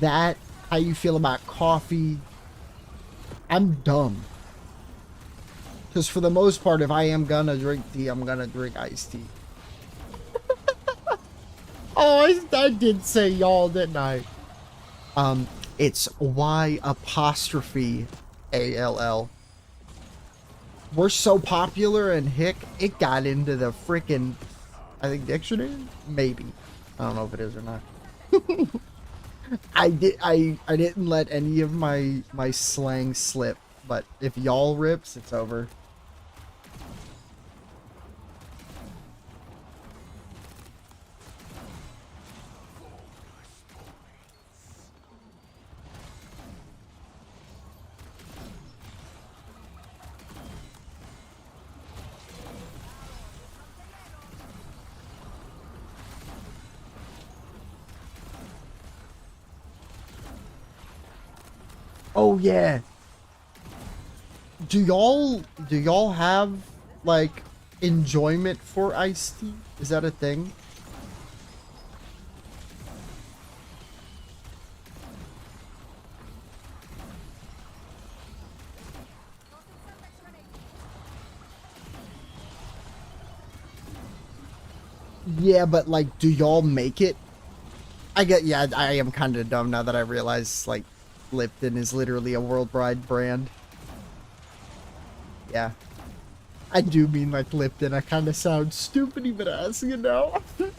That, how you feel about coffee. I'm dumb. Because for the most part, if I am gonna drink tea, I'm gonna drink iced tea. Oh, I did say y'all, didn't I? It's Y apostrophe ALL. We're so popular and Hick, it got into the frickin', I think, dictionary? Maybe. I don't know if it is or not. I didn't let any of my slang slip, but if y'all rips, it's over. Oh yeah. Do y'all have like enjoyment for iced tea? Is that a thing? Yeah, but like, do y'all make it? Yeah, I am kind of dumb now that I realize like Lipton is literally a worldwide brand. Yeah. I do mean like Lipton. I kind of sound stupid even asking it now. Of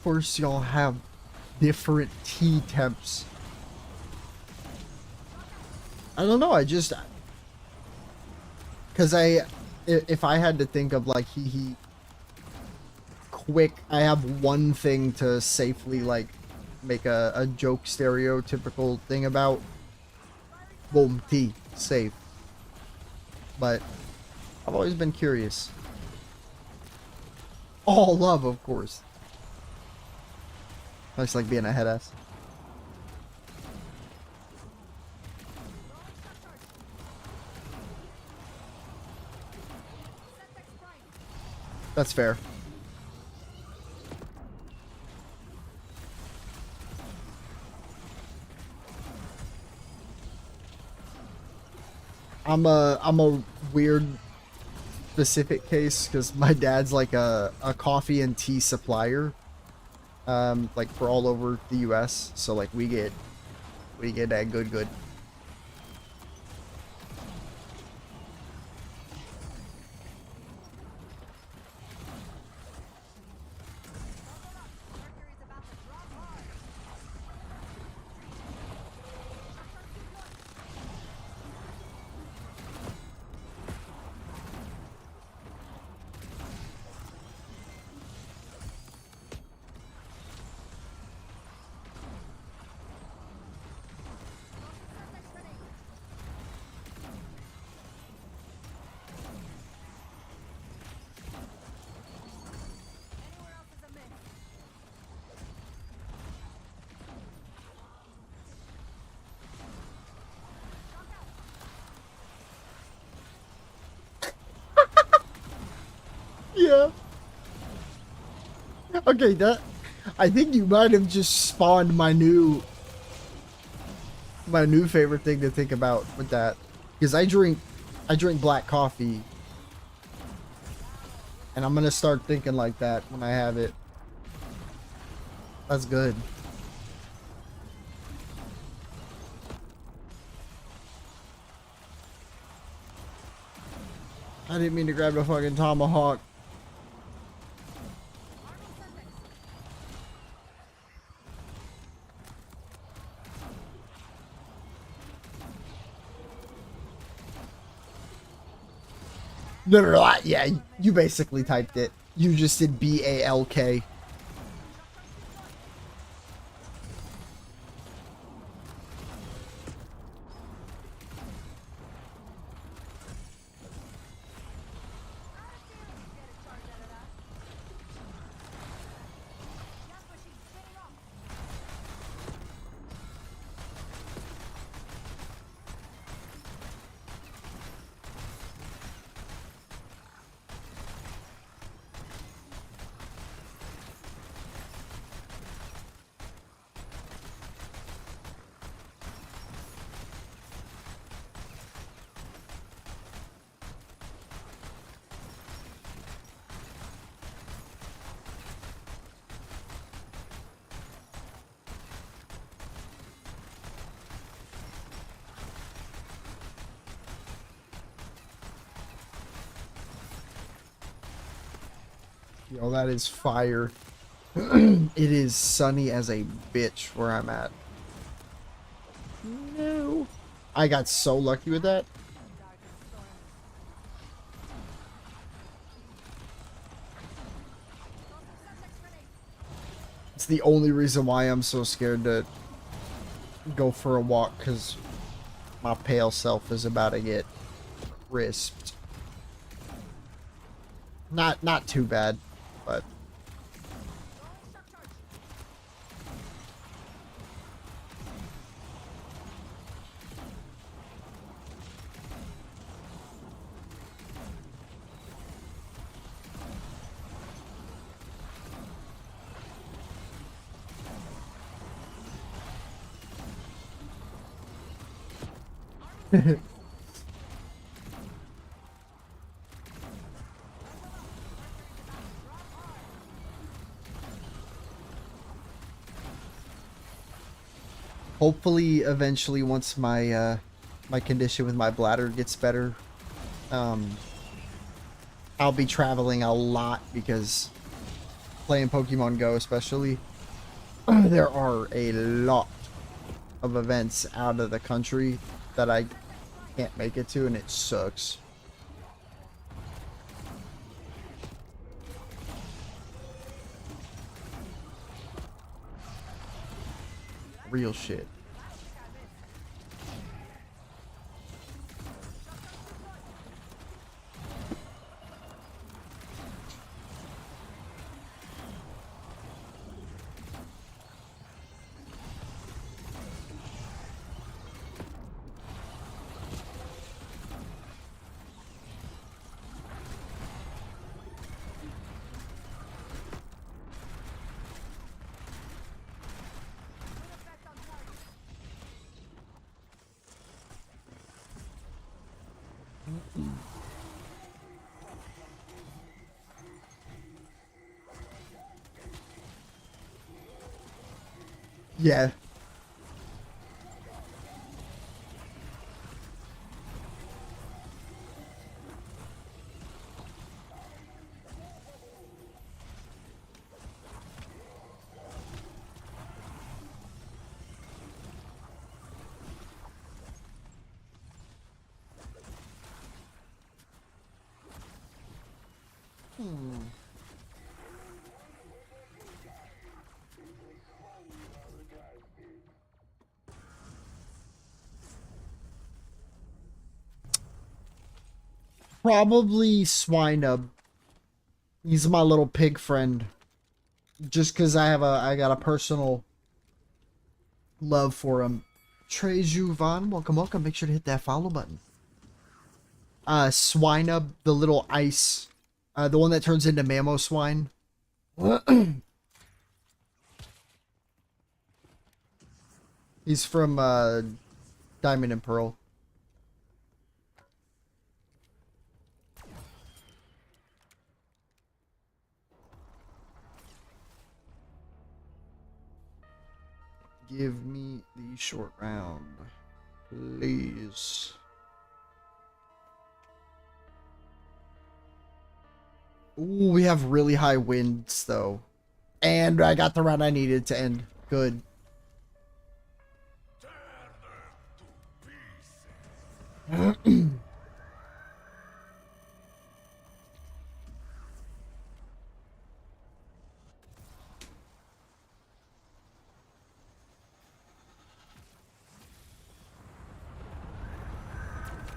course, y'all have different tea temps. I don't know. I just because if I had to think of like he quick, I have one thing to safely like make a joke stereotypical thing about. Boom, T, safe. But I've always been curious. All love, of course. I just like being a head ass. That's fair. I'm a weird specific case because my dad's like a coffee and tea supplier, like for all over the U.S. So like we get that good. Mercury's about to drop hard. Anywhere else is a miss. Yeah. Okay, that I think you might have just spawned my new favorite thing to think about with that, because I drink black coffee, and I'm gonna start thinking like that when I have it. That's good. I didn't mean to grab the fucking tomahawk. No. Yeah, you basically typed it. You just did BALK. Yo, that is fire. It is sunny as a bitch where I'm at. No. I got so lucky with that. It's the only reason why I'm so scared to go for a walk, because my pale self is about to get crisped. Not too bad, but hopefully eventually once my my condition with my bladder gets better, I'll be traveling a lot, because playing Pokemon Go especially, there are a lot of events out of the country that I can't make it to, and it sucks. Real shit. Yeah. Probably Swinub. He's my little pig friend. Just cause I got a personal love for him. Trey Juvan, welcome, welcome. Make sure to hit that follow button. Swinub, the little ice, the one that turns into Mamoswine. He's from Diamond and Pearl. Give me the short round, please. Ooh, we have really high winds though. And I got the round I needed to end. Good.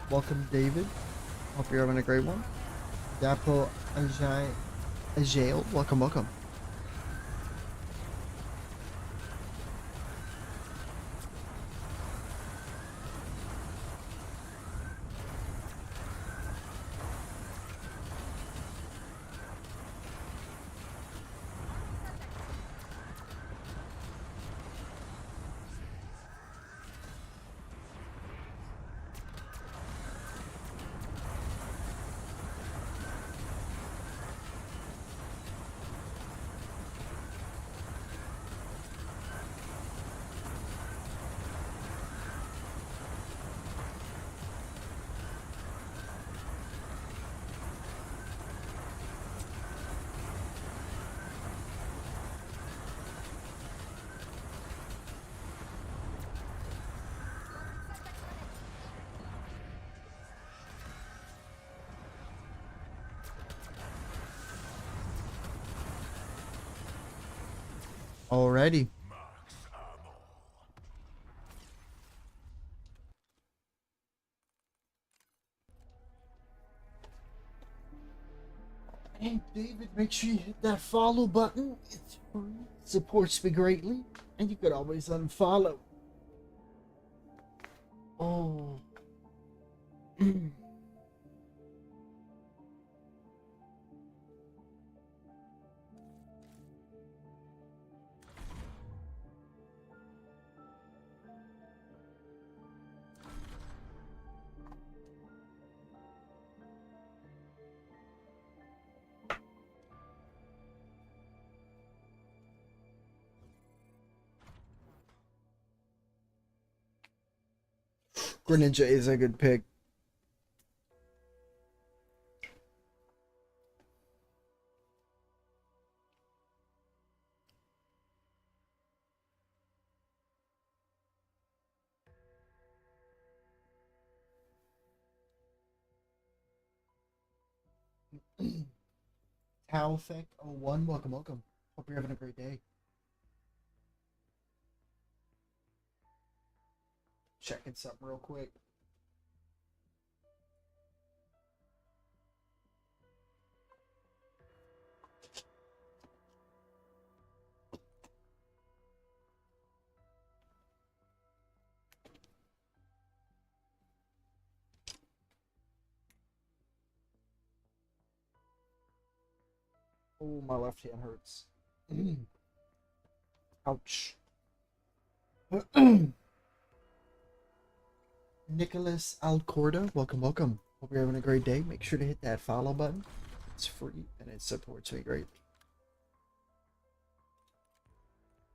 Welcome, David. Hope you're having a great one. Dapo Ajail, welcome, welcome. Alrighty. Hey David, make sure you hit that follow button. It's free. Supports me greatly. And you could always unfollow. Oh. Greninja is a good pick. Taufik01, welcome, welcome. Hope you're having a great day. Checking something real quick. Oh, my left hand hurts. Ouch. Nicholas Alcorda, welcome, welcome. Hope you're having a great day. Make sure to hit that follow button. It's free and it supports me greatly.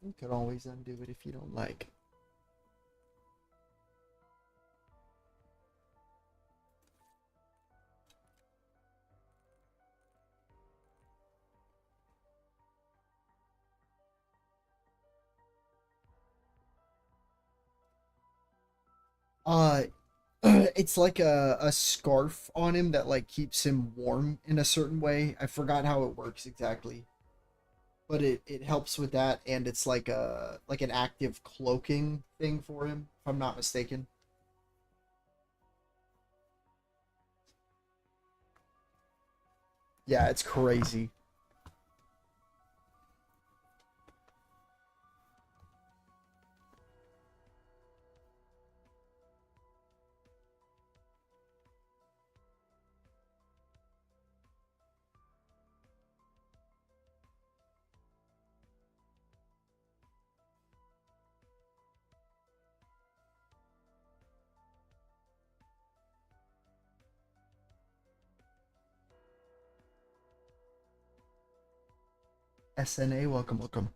You could always undo it if you don't like. It's like a scarf on him that like keeps him warm in a certain way. I forgot how it works exactly. But it helps with that, and it's like an active cloaking thing for him, if I'm not mistaken. Yeah, it's crazy. SNA, welcome, welcome.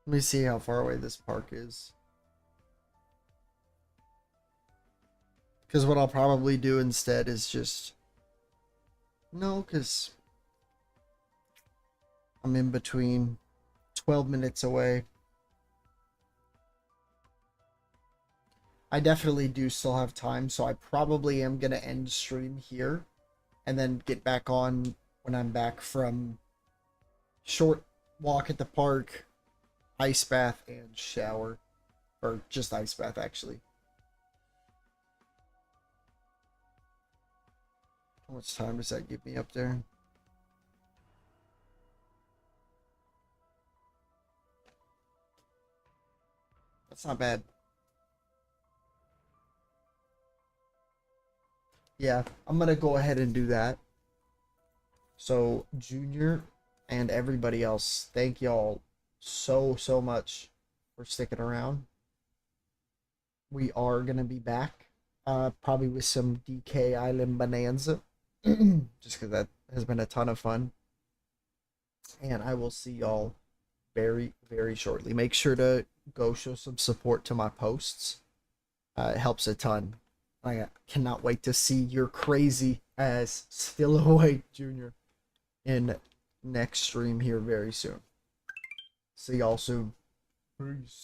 Let me see how far away this park is. Because what I'll probably do instead is just... No, because I'm in between 12 minutes away. I definitely do still have time, so I probably am going to end stream here and then get back on when I'm back from short walk at the park, ice bath, and shower. Or just ice bath, actually. How much time does that give me up there? That's not bad. Yeah, I'm gonna go ahead and do that. So, Junior and everybody else, thank y'all so much for sticking around. We are gonna be back, probably with some DK Island Bonanza, just because that has been a ton of fun. And I will see y'all very shortly. Make sure to go show some support to my posts. It helps a ton. I cannot wait to see your crazy ass Still Awake Junior in next stream here very soon. See y'all soon. Peace.